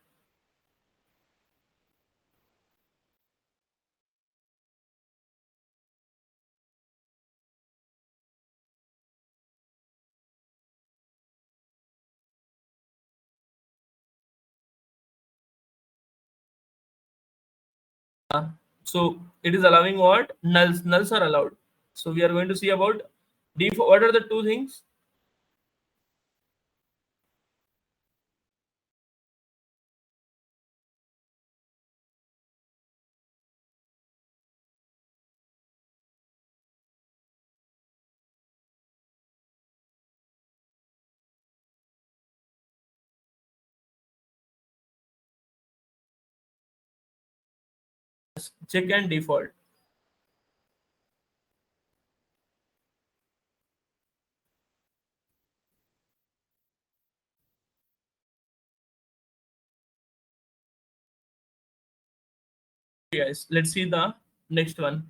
So it is allowing what? Nulls. Nulls are allowed. So we are going to see about default. What are the two things? Check and default. Okay, guys, let's see the next one.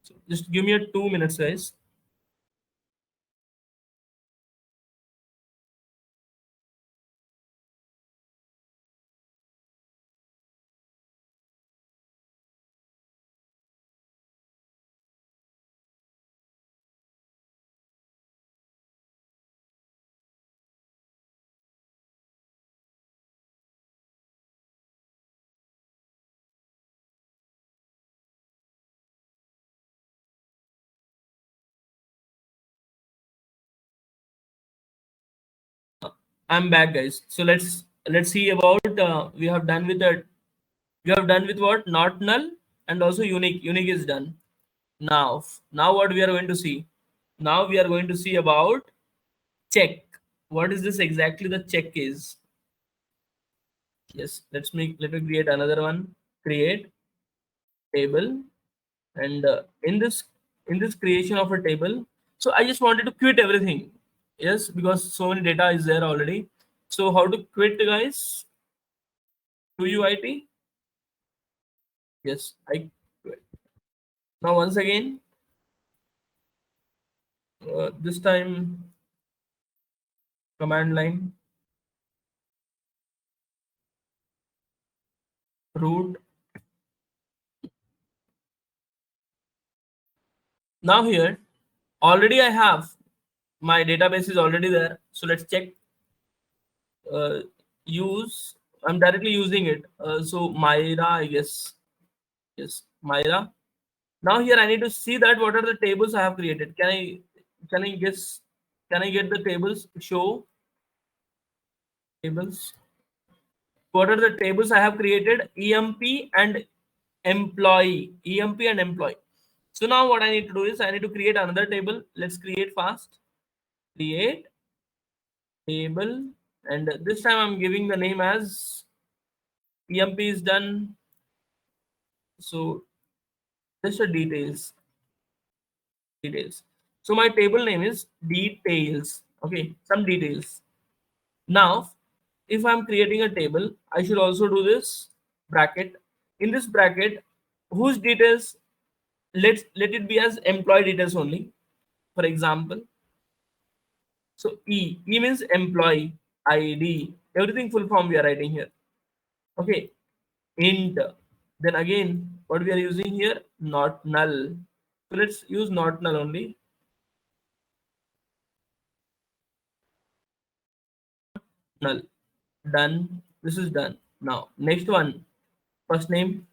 So just give me a 2 minutes, guys. I'm back, guys. So let's see about we have done with what? Not null and also unique. Unique is done. Now what we are going to see? Now we are going to see about check. What is this exactly? The check is. Yes. Let me create another one. Create table, and in this creation of a table. So I just wanted to quit everything. Yes, because so many data is there already. So how to quit, guys? Do UIT? Yes, I quit. Now once again, this time command line, root. Now here, already I have my database is already there. So let's check. Use. I'm directly using it. So Myra, I guess. Yes, Myra. Now here I need to see that what are the tables I have created. Can I guess? Can I get the tables? Show tables. What are the tables I have created? EMP and employee. EMP and employee. So now what I need to do is I need to create another table. Let's create fast. Create table, and this time I'm giving the name as EMP is done. So just the details. So my table name is details. Okay, some details. Now, if I'm creating a table, I should also do this bracket. In this bracket, whose details? Let it be as employee details only. For example, so E means employee ID. Everything full form we are writing here. Okay, int. Then again, what we are using here? Not null. So let's use not null only. Null. Done. This is done. Now next one. First name.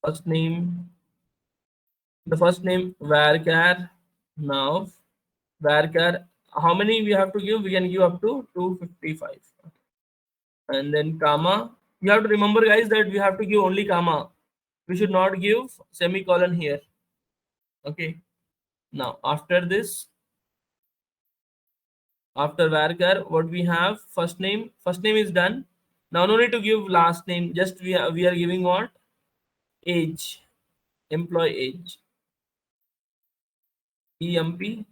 First name. The first name varchar. Now varchar. How many we have to give? We can give up to 255. And then comma. You have to remember, guys, that we have to give only comma. We should not give semicolon here. Okay. Now after this, after varchar, what we have? First name. First name is done. Now no need to give last name. Just we are giving what? Age. Employee age. EMP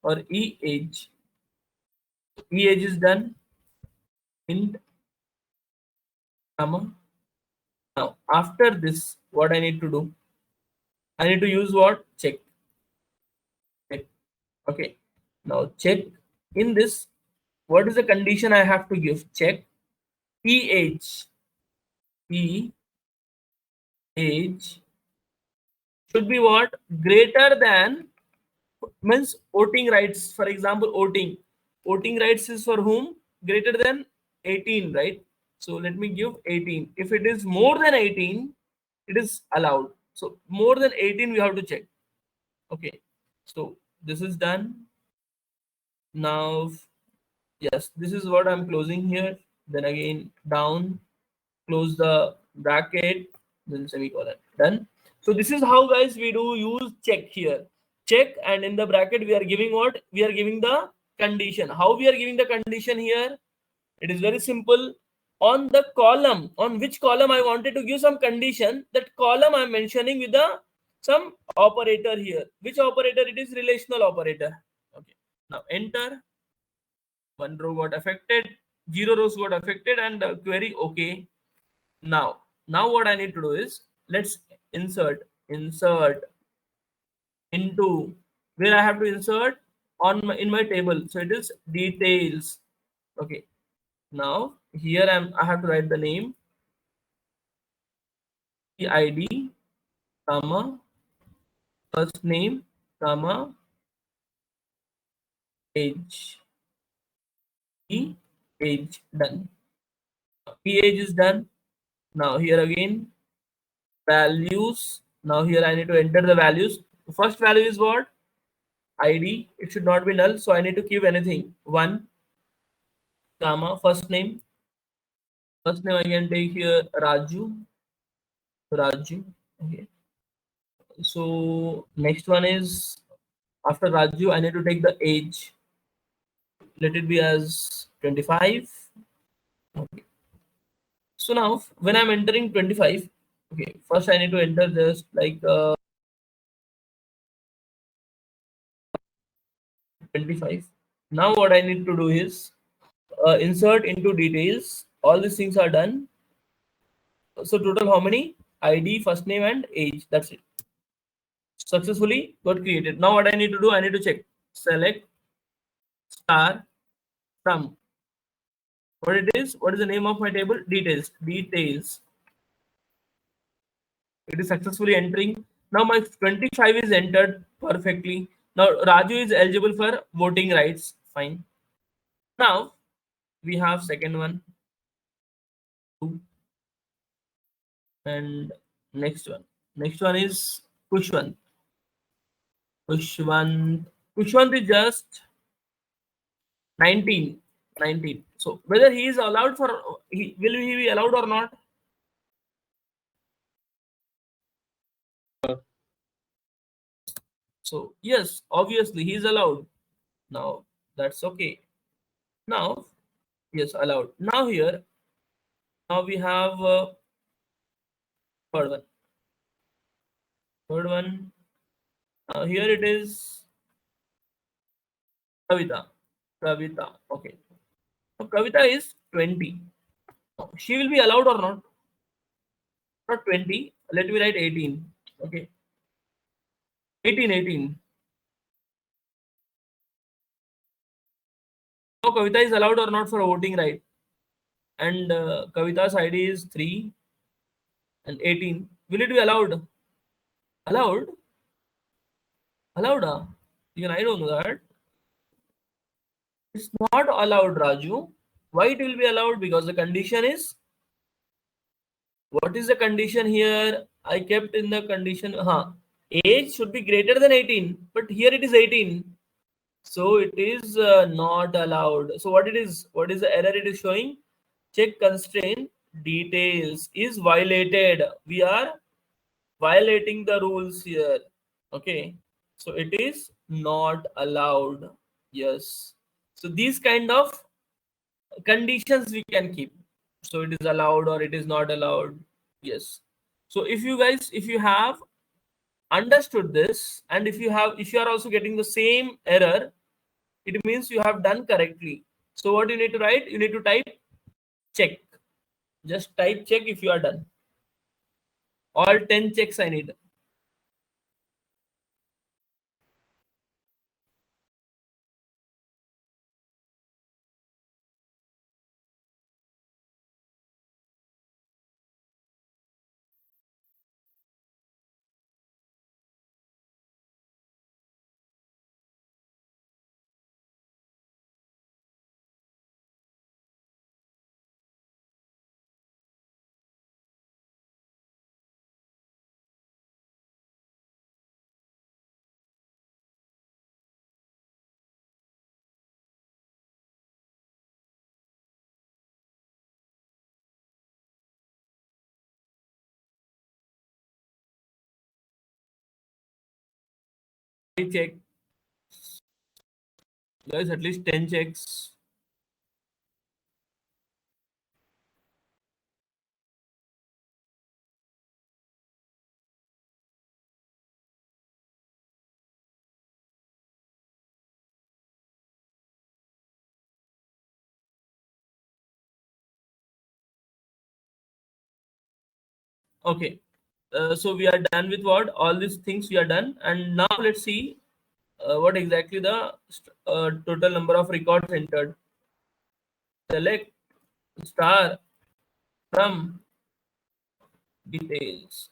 or E age. E age is done. Int comma. Now after this, what I need to do? I need to use what? Check. Check. Okay. Now check. In this, what is the condition I have to give? Check. E age. E age should be what? Greater than, means voting rights. For example, voting rights is for whom? Greater than 18, right? So let me give 18. If it is more than 18, it is allowed. So more than 18 we have to check. Okay, so this is done. Now yes, this is what I'm closing here. Then again down, close the bracket, then semicolon. Done. So this is how, guys, we do use check here. Check, and in the bracket we are giving what? We are giving the condition. How we are giving the condition here? It is very simple. On the column, on which column I wanted to give some condition, that column I'm mentioning with the some operator here. Which operator? It is relational operator. Okay. Now enter. One row got affected, 0 rows got affected, and query okay. Now what I need to do is, let's insert into, where I have to insert on in my table. So it is details. Okay. Now here I have to write the name, the ID, comma, first name, comma, age. Age done. Age is done. Now here again, values. Now here I need to enter the values. First value is what? ID. It should not be null, so I need to give anything. 1, comma, first name. First name I can take here Raju. Okay. So next one is, after Raju I need to take the age. Let it be as 25. Okay. So now when I'm entering 25, okay, first I need to enter just like 25. Now what I need to do is insert into details. All these things are done. So total how many? ID, first name, and age. That's it. successfully got created. Now what I need to do, I need to check select star from what it is. What is the name of my table? Details. It is successfully entering. Now my 25 is entered perfectly. Now Raju is eligible for voting rights. Fine. Now we have second one, two, and next one. Next one is Pushwan. Pushwan. Pushwan is just 19. 19. So whether he is allowed for, will he be allowed or not? So yes, obviously he is allowed. Now that's okay. Now yes, allowed. Now here, now we have third one. Third one. Here it is Kavita. Kavita. Okay. So Kavita is 20. She will be allowed or not? Not 20. Let me write 18. Okay. 18. 18. So Kavita is allowed or not for voting right? And Kavita's ID is 3 and 18. Will it be allowed? Allowed? Allowed? Even I don't know that. It's not allowed, Raju. Why it will be allowed? Because the condition is, what is the condition here? I kept in the condition, age should be greater than 18, but here it is 18. So it is not allowed. So what it is? What is the error it is showing? Check constraint details is violated. We are violating the rules here. Okay. So it is not allowed. Yes. So these kind of conditions we can keep. So it is allowed or it is not allowed. Yes. So if you guys, if you have understood this, and if you are also getting the same error, it means you have done correctly. So what you need to write? You need to type check. Just type check if you are done. All 10 checks I need. I check. Guys, at least 10 checks. Okay. So we are done with what? All these things we are done. And now let's see what exactly the total number of records entered. Select star from details.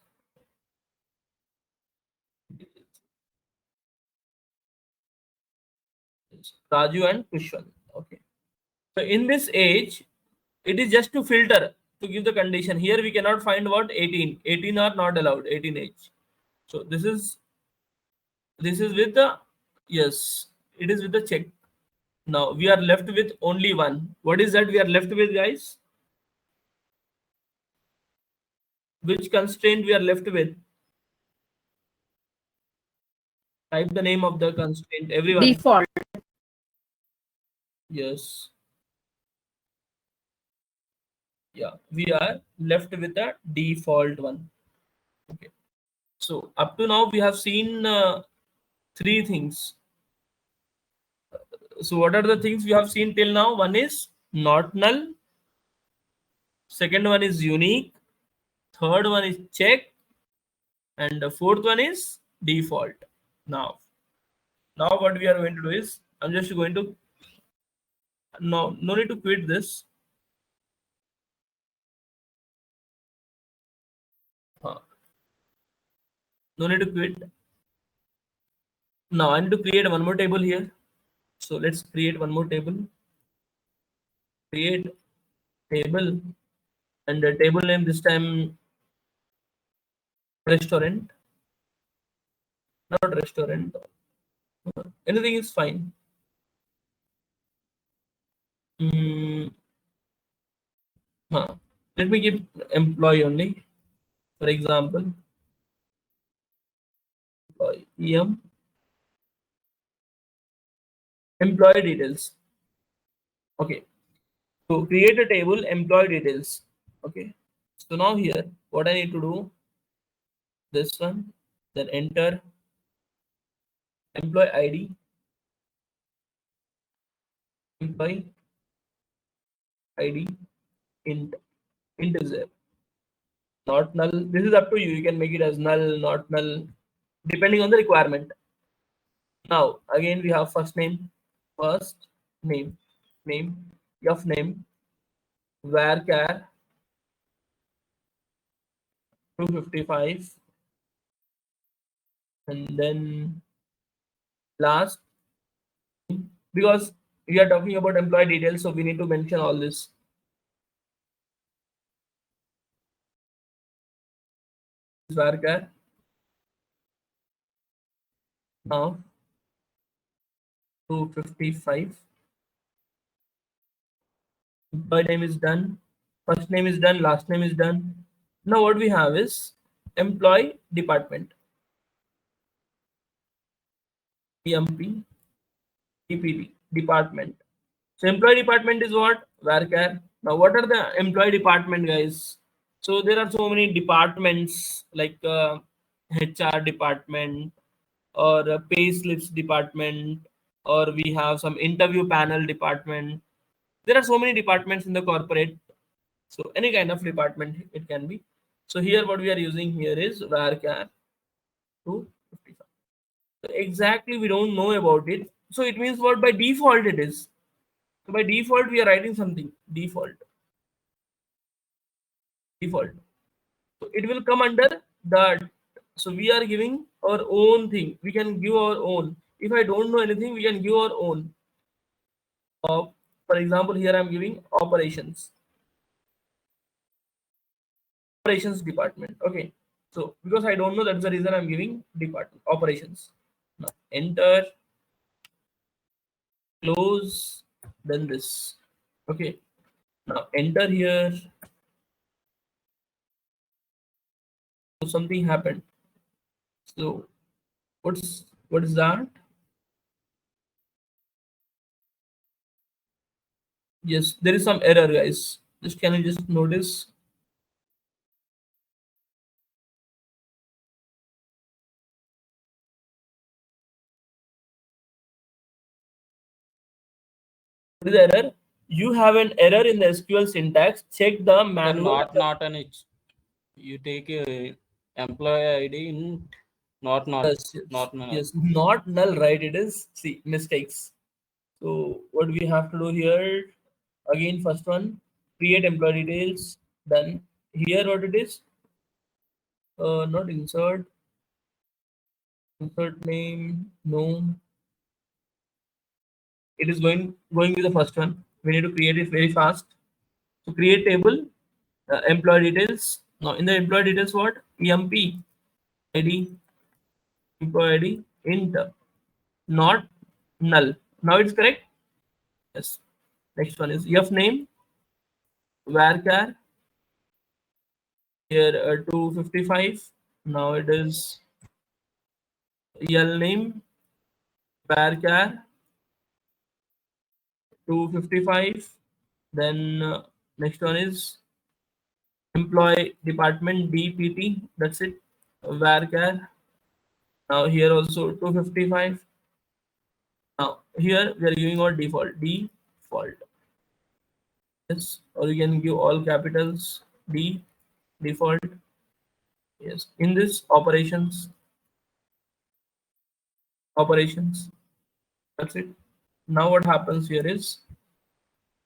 Raju and Pushwan. Okay. So in this age, it is just to filter, to give the condition. Here we cannot find what 18. 18 are not allowed. 18 age. So this is with the, yes, it is with the check. Now we are left with only one. What is that we are left with, guys? Which constraint we are left with? Type the name of the constraint. Everyone. Default. Yes. Yeah, we are left with the default one. Okay. So up to now we have seen three things. So what are the things we have seen till now? One is not null. Second one is unique. Third one is check. And the fourth one is default. Now what we are going to do is I'm just going to no need to quit this. No need to quit. Now I need to create one more table here. So let's create one more table. Create table, and the table name this time restaurant, not restaurant. Anything is fine. Mm, Let me give employee only. For example, employee details. Okay. So create a table employee details. Okay. So now here, what I need to do, this one, then enter employee ID, employee ID, int is there. Not null. This is up to you. You can make it as null, not null, depending on the requirement. Now again we have first name, name, of name, varchar 255, and then last, because we are talking about employee details, so we need to mention all this. Varchar now 255. Employee name is done, first name is done, last name is done. Now what we have is employee department, EMP, EPD department. So employee department is what? Varchar. Now what are the employee department, guys? So there are so many departments like HR department, or pay slips department, or we have some interview panel department. There are so many departments in the corporate. So any kind of department it can be. So here what we are using here is varchar 255. So exactly we don't know about it. So it means what by default it is. So by default we are writing something default. So it will come under the. So we are giving our own thing. We can give our own. If I don't know anything, we can give our own. For example, here I am giving operations department. Okay. So because I don't know, that's the reason I'm giving department operations. Now enter, close, then this. Okay. Now enter here. So something happened. So what is that? Yes, there is some error, guys. Just can you just notice? What is the error? You have an error in the SQL syntax. Check the manual. Not an it. You take a employee ID in not Yes, not null. yes, not null, right? It is. See, mistakes. So what we have to do here, again, first one, create employee details. Then here what it is, not insert name. No, it is going with the first one. We need to create it very fast. So create table, employee details. Now in the employee details, what emp ID, employee ID int, not null. Now it's correct. Yes. Next one is f name, varchar here 255. Now it is name, varchar 255. Then next one is employee department DPT. That's it. Varchar. Now here also 255. Now here we are giving our default. Yes, or you can give all capitals default. Yes, in this operations operations. That's it. Now what happens here is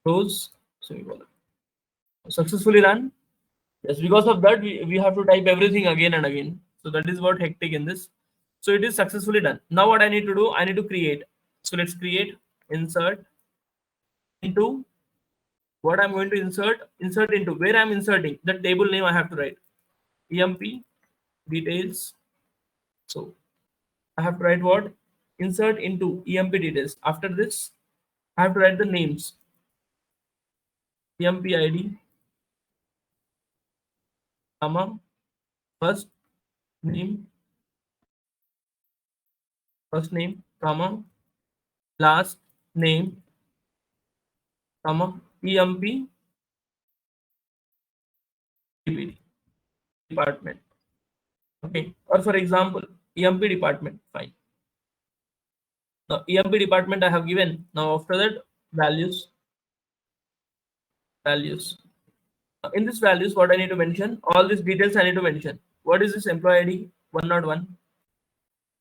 close semicolon. Successfully run. Yes, because of that we have to type everything again and again. So that is what hectic in this. So it is successfully done. Now what I need to do, I need to create. So let's create insert into what I'm going to insert into where I'm inserting the table name. I have to write emp details. So I have to write what insert into emp details. After this I have to write the names emp id comma first name comma last name comma emp dpt department. Okay, or for example emp department. Fine. Now emp department I have given. Now after that values. In this values, what I need to mention, all these details I need to mention. What is this employee ID 101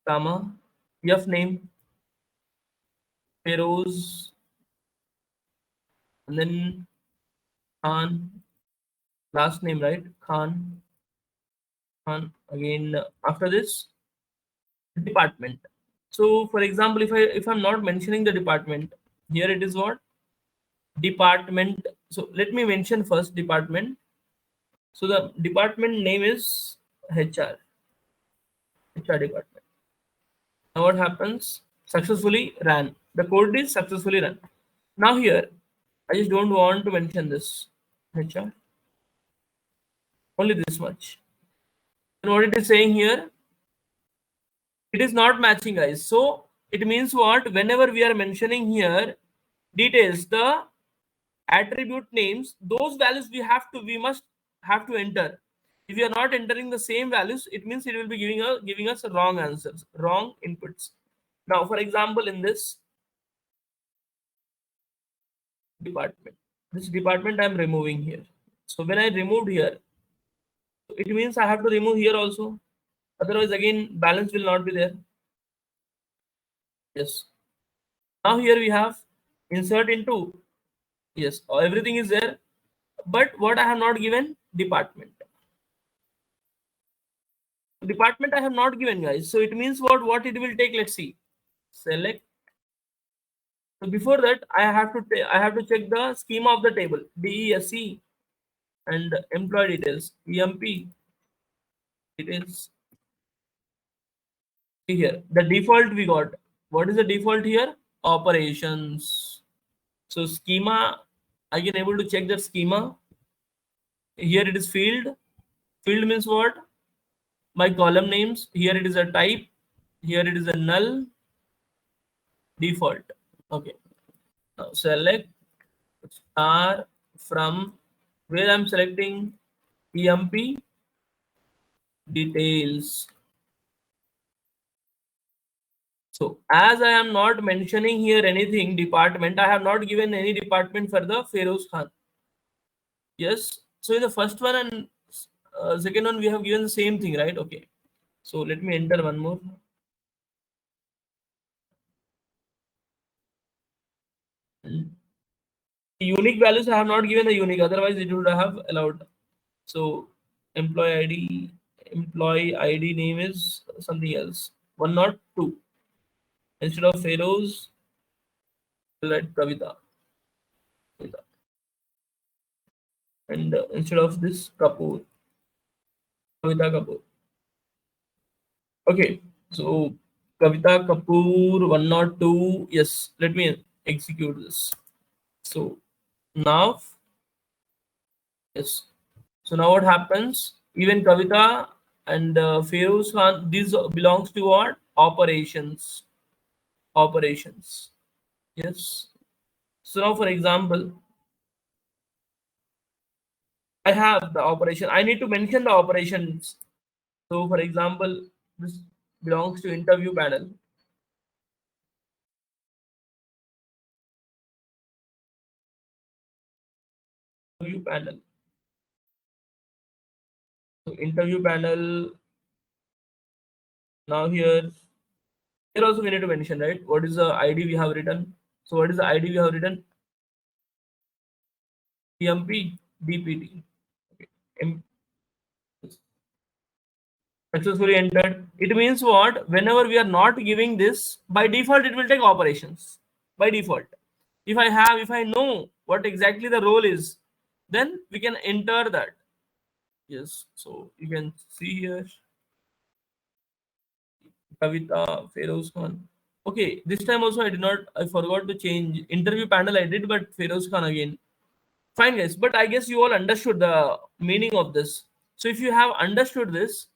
comma f name Feroz, and then Khan, last name, right? Khan again. After this department. So for example, if I'm not mentioning the department here, it is what department. So let me mention first department. So the department name is HR department. Now what happens? Successfully ran. The code is successfully run. Now here, I just don't want to mention this HR. Only this much. And what it is saying here, it is not matching, guys. So it means what? Whenever we are mentioning here details, the attribute names, those values we must have to enter. If we are not entering the same values, it means it will be giving us wrong answers, wrong inputs. Now, for example, in this department I'm removing here. So when I removed here, it means I have to remove here also. Otherwise, again, balance will not be there. Yes. Now here we have insert into. Yes, everything is there. But what I have not given, department. Department I have not given, guys. So it means what it will take. Let's see. Select. So before that, I have to check the schema of the table. DESC and employee details. EMP details. See here, the default we got. What is the default here? Operations. So schema, I can able to check that schema. Here it is field. Field means what? My column names. Here it is a type. Here it is a null default. Okay. Now select star from where I'm selecting EMP details. So as I am not mentioning here anything department, I have not given any department for the Feroz Khan. Yes. So in the first one and second one, we have given the same thing, right? Okay. So let me enter one more. Unique values I have not given the unique, otherwise it would have allowed. So employee ID name is something else. 102. Instead of Feroz, let Kavita. And instead of this Kapoor, Kavita Kapoor. Okay, so Kavita Kapoor 102. Yes, let me execute this. So now, yes. So now what happens? Even Kavita and Feroz Khan, this belongs to what? Operations. Operations. Yes. So now, for example, I have the operation. I need to mention the operations. So, for example, this belongs to interview panel. Interview panel. So, interview panel. Now here, Here also we need to mention, right? What is the ID we have written? So what is the ID we have written? EMP DPT. Okay. Successfully entered. It means what? Whenever we are not giving this, by default it will take operations. By default. If I know what exactly the role is, then we can enter that. Yes. So you can see here Kavita, Feroz Khan. Okay, this time also I forgot to change interview panel I did, but Feroz Khan again. Fine, guys. But I guess you all understood the meaning of this. So if you have understood this,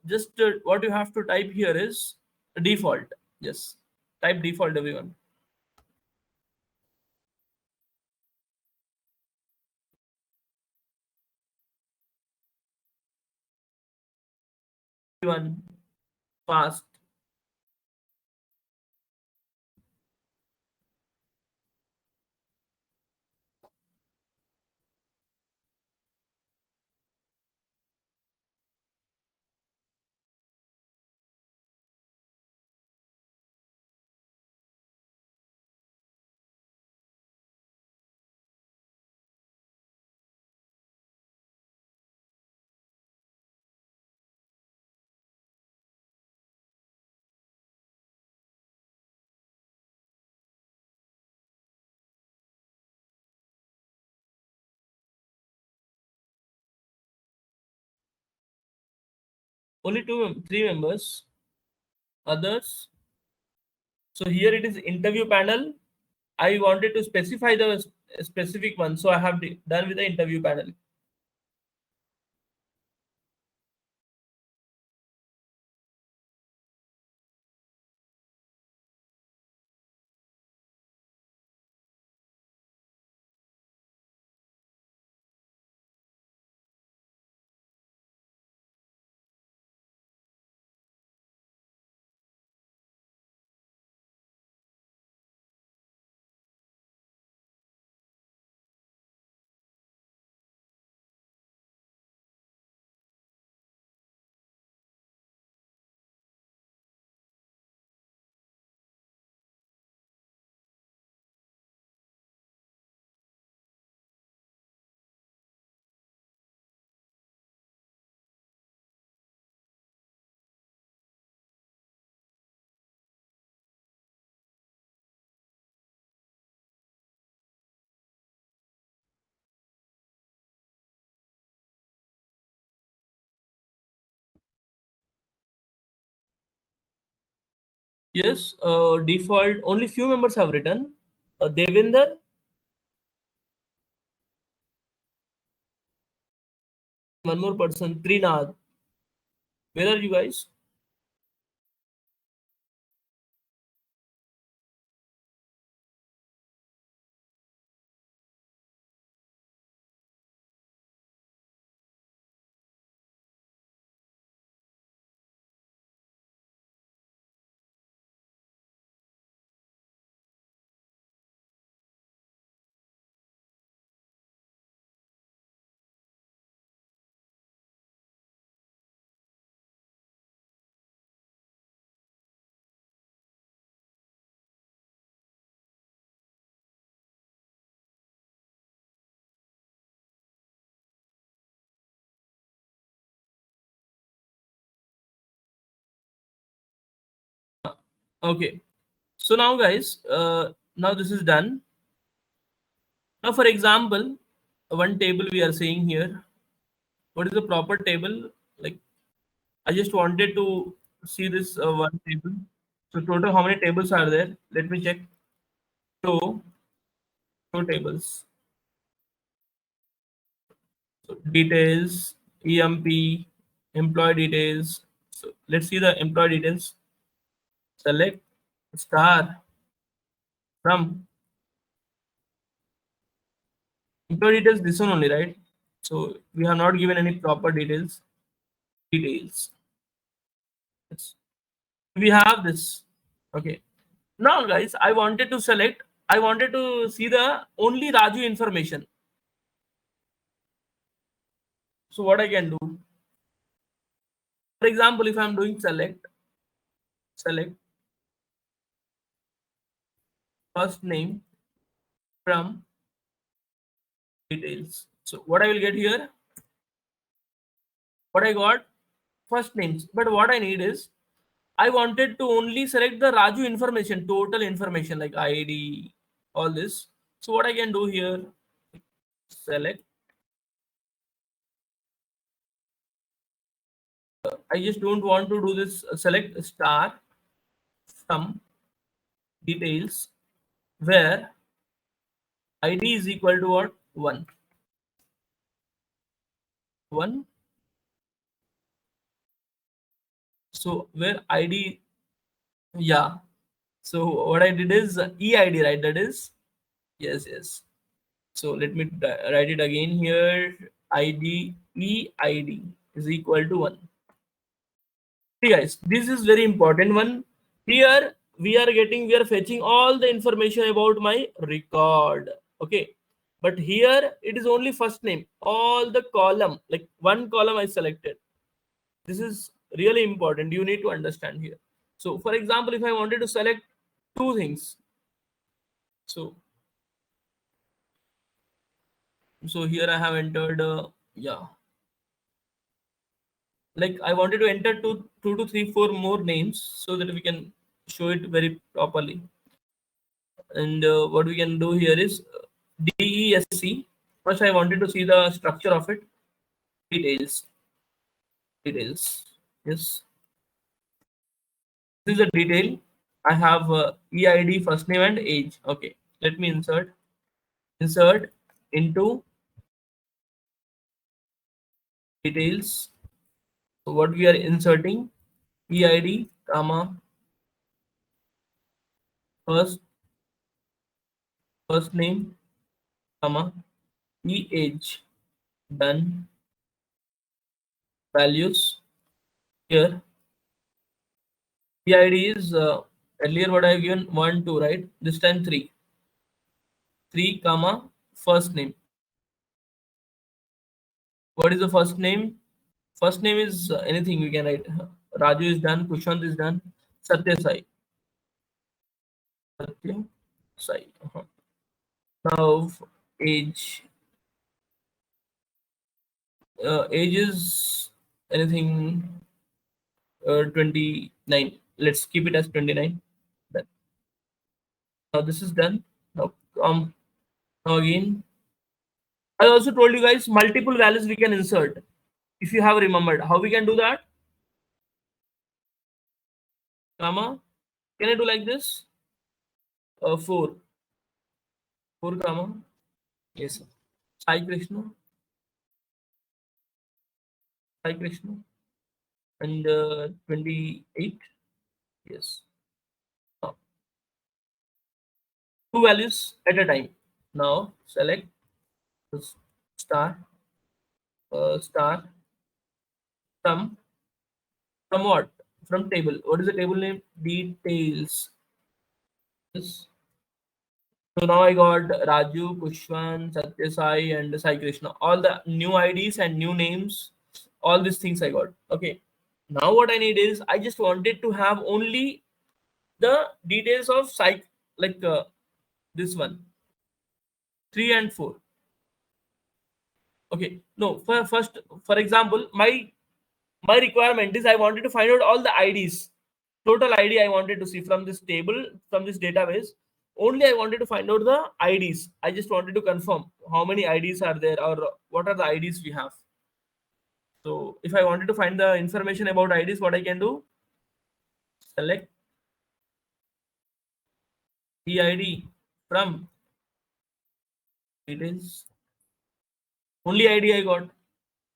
just what you have to type here is default. Yes, type default, everyone. Everyone, fast. Only three members. Others. So here it is interview panel. I wanted to specify the specific one, so I have done with the interview panel. Yes, default. Only few members have written. Devinder, one more person. Trinath. Where are you guys? Okay. So now, guys, now this is done. Now, for example, one table we are seeing here. What is the proper table? Like, I just wanted to see this one table. So total, how many tables are there? Let me check. So, two tables. So details, EMP, employee details. So let's see the employee details. Select star from employee details. This one only, right? So we have not given any proper details. Details. Yes. We have this. Okay. Now, guys, I wanted to select. I wanted to see the only Raju information. So what I can do? For example, if I'm doing select, first name from details. So what I will get here, what I got, first names. But what I need is, I wanted to only select the Raju information, total information like ID, all this. So what I can do here, select. I just don't want to do this. Select star from details where ID is equal to what? 1. 1. So where ID, yeah. So what I did is EID, right? That is, yes, yes. So let me write it again here. ID, EID is equal to 1. See guys, this is very important one. Here we are fetching all the information about my record. Okay. But here it is only first name. All the column, like one column I selected. This is really important. You need to understand here. So for example, if I wanted to select two things. So here I have entered, yeah. Like I wanted to enter two to three, four more names so that we can show it very properly. And what we can do here is DESC. First, I wanted to see the structure of it. Details. Details. Yes. This is a detail. I have EID, first name and age. Okay. Let me insert. Insert into details. So what we are inserting, EID, comma, first name, comma, age. Done. Values here. EID is earlier what I have given 1, 2, right? This time 3. 3 comma first name. What is the first name? First name is anything we can write. Raju is done. Kushant is done. Satya Sai. Satya Sai. Now age. Age is anything 29. Let's keep it as 29. Done. Now this is done. Now again. I also told you guys multiple values we can insert. If you have remembered how we can do that, comma, can I do like this? 4 comma, yes, Sai Krishna, and 28, yes. Now, two values at a time. Now select this star, star from what? From table. What is the table name? Details. Yes. So now I got Raju, Kushwan, Satyasai, and Sai Krishna. All the new IDs and new names, all these things I got. Okay. Now what I need is I just wanted to have only the details of Sai, like this one, 3 and 4. Okay. No, for example, my requirement is I wanted to find out all the IDs. Total ID I wanted to see from this table, from this database. Only I wanted to find out the IDs. I just wanted to confirm how many IDs are there or what are the IDs we have. So if I wanted to find the information about IDs, what I can do? Select EID from details. Only ID I got.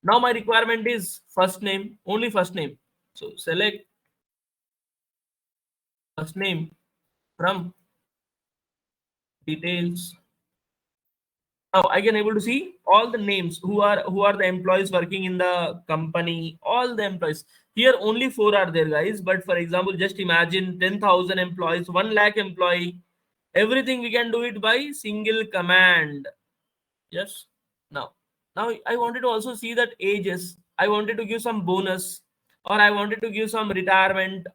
Now my requirement is first name, only first name. So select first name from details. Now I can able to see all the names who are the employees working in the company, all the employees. Here only 4 are there, guys. But for example, just imagine 10,000 employees, 1 lakh employee. Everything we can do it by single command. Yes. Now I wanted to also see that ages. I wanted to give some bonus, or I wanted to give some retirement.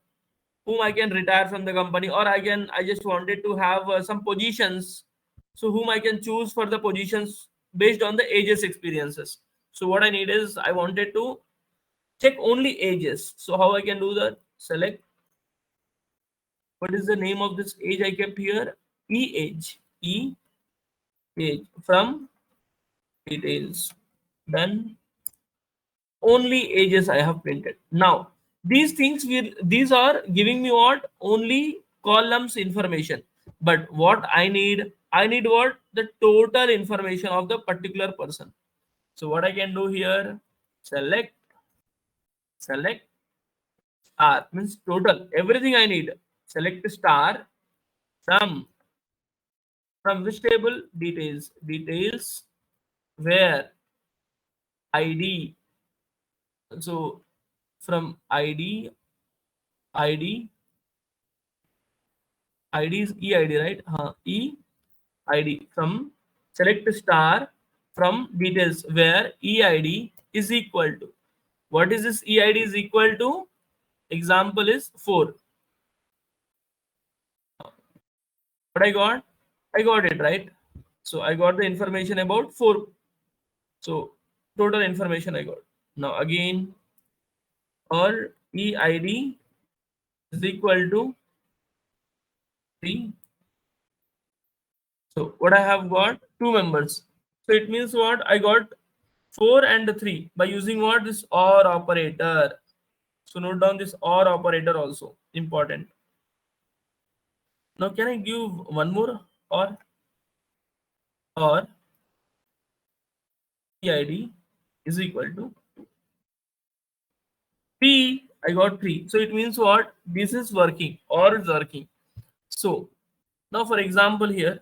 whom I can retire from the company, or I just wanted to have some positions, so whom I can choose for the positions based on the ages experiences. So what I need is I wanted to check only ages. So how I can do that? Select what is the name of this age I kept here? E age from details. Then only ages I have printed. Now these are giving me what? Only columns information. But what I need what? The total information of the particular person. So what I can do here? Select star means total everything I need. Select star from which table? Details where ID. So from ID is EID, right? EID from select star from details where EID is equal to. What is this EID is equal to? Example is 4. What I got? I got it, right? So I got the information about 4. So total information I got. Now again, or EID is equal to 3. So what I have got? 2 members. So it means what? I got 4 and 3 by using what? This OR operator. So note down this OR operator also important. Now can I give one more? Or EID is equal to P. I got 3. So it means what? This is working or is working. So now for example here,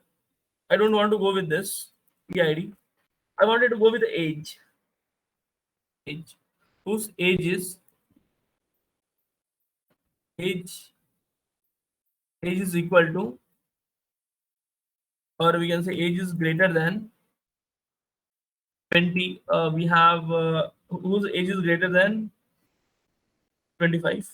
I don't want to go with this EID. I wanted to go with the age. Whose age is equal to, or we can say age is greater than 20. We have whose age is greater than 25.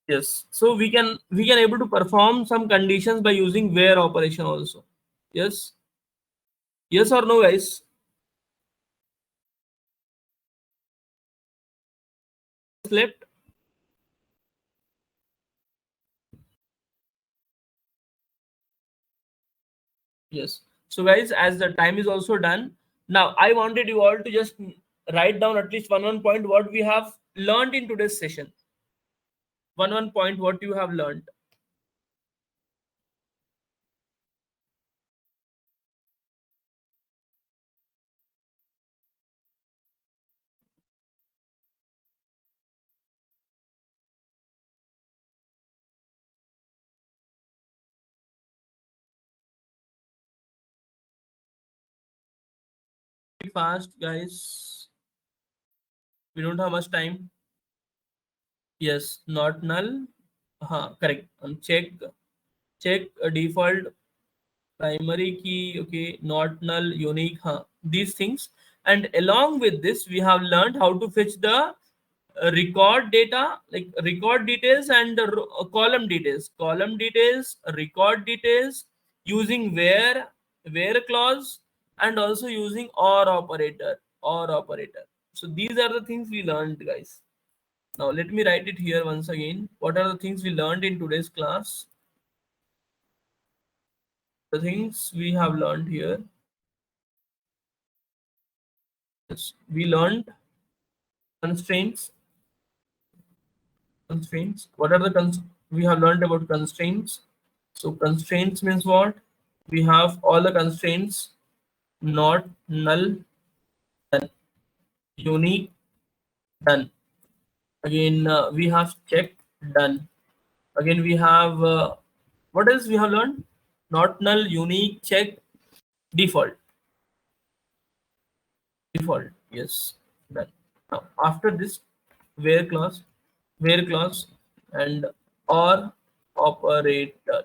Yes. So we can able to perform some conditions by using where operation also. Yes. Yes or no, guys? Left. Yes. So guys, as the time is also done, now I wanted you all to just write down at least one point what we have learned in today's session. One point what you have learned. Fast, guys. We don't have much time. Yes, not null. Correct. Check default primary key. Okay, not null, unique. These things. And along with this, we have learned how to fetch the record data, like record details and the column details. Column details, record details, using where clause, and also using or operator. So these are the things we learned, guys. Now let me write it here once again. What are the things we learned in today's class? The things we have learned here. Yes, we learned constraints. What are the we have learned about constraints? So constraints means what? We have all the constraints, not null, done, unique, done. Again, we have checked, done. Again, we have what else we have learned? Not null, unique, check, default. Yes, done. Now after this, where clause, and or operator.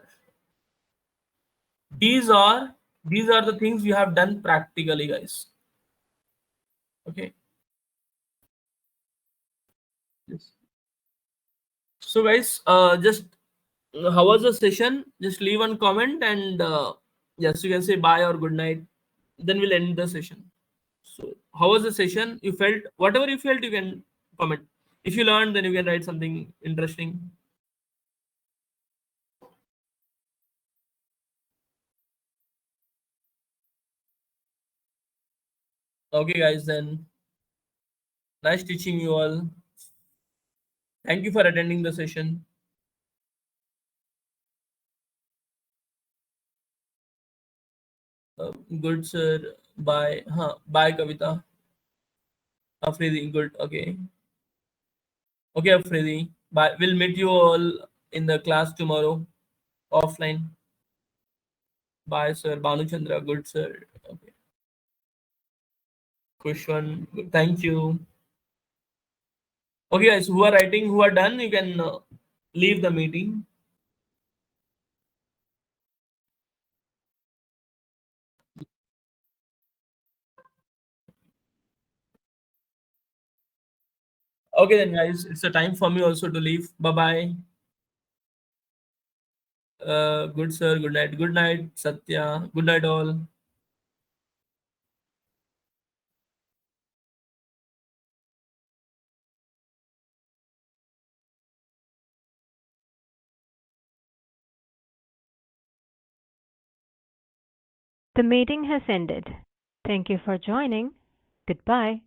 These are the things we have done practically, guys. Okay. So guys, just how was the session? Just leave one comment and yes, you can say bye or good night. Then we'll end the session. So how was the session? You felt whatever you felt, you can comment. If you learned, then you can write something interesting. Okay, guys, then nice teaching you all. Thank you for attending the session. Good, sir. Bye. Huh. Bye, Kavita. Afridi, good. Okay. Okay, Afridi. Bye. We'll meet you all in the class tomorrow, offline. Bye, sir. Banu Chandra, good, sir. Okay. Kushwan, thank you. Okay, guys, who are writing, who are done, you can leave the meeting. Okay, then, guys, it's a time for me also to leave. Bye bye. Good, sir. Good night. Good night, Satya. Good night, all. The meeting has ended. Thank you for joining. Goodbye.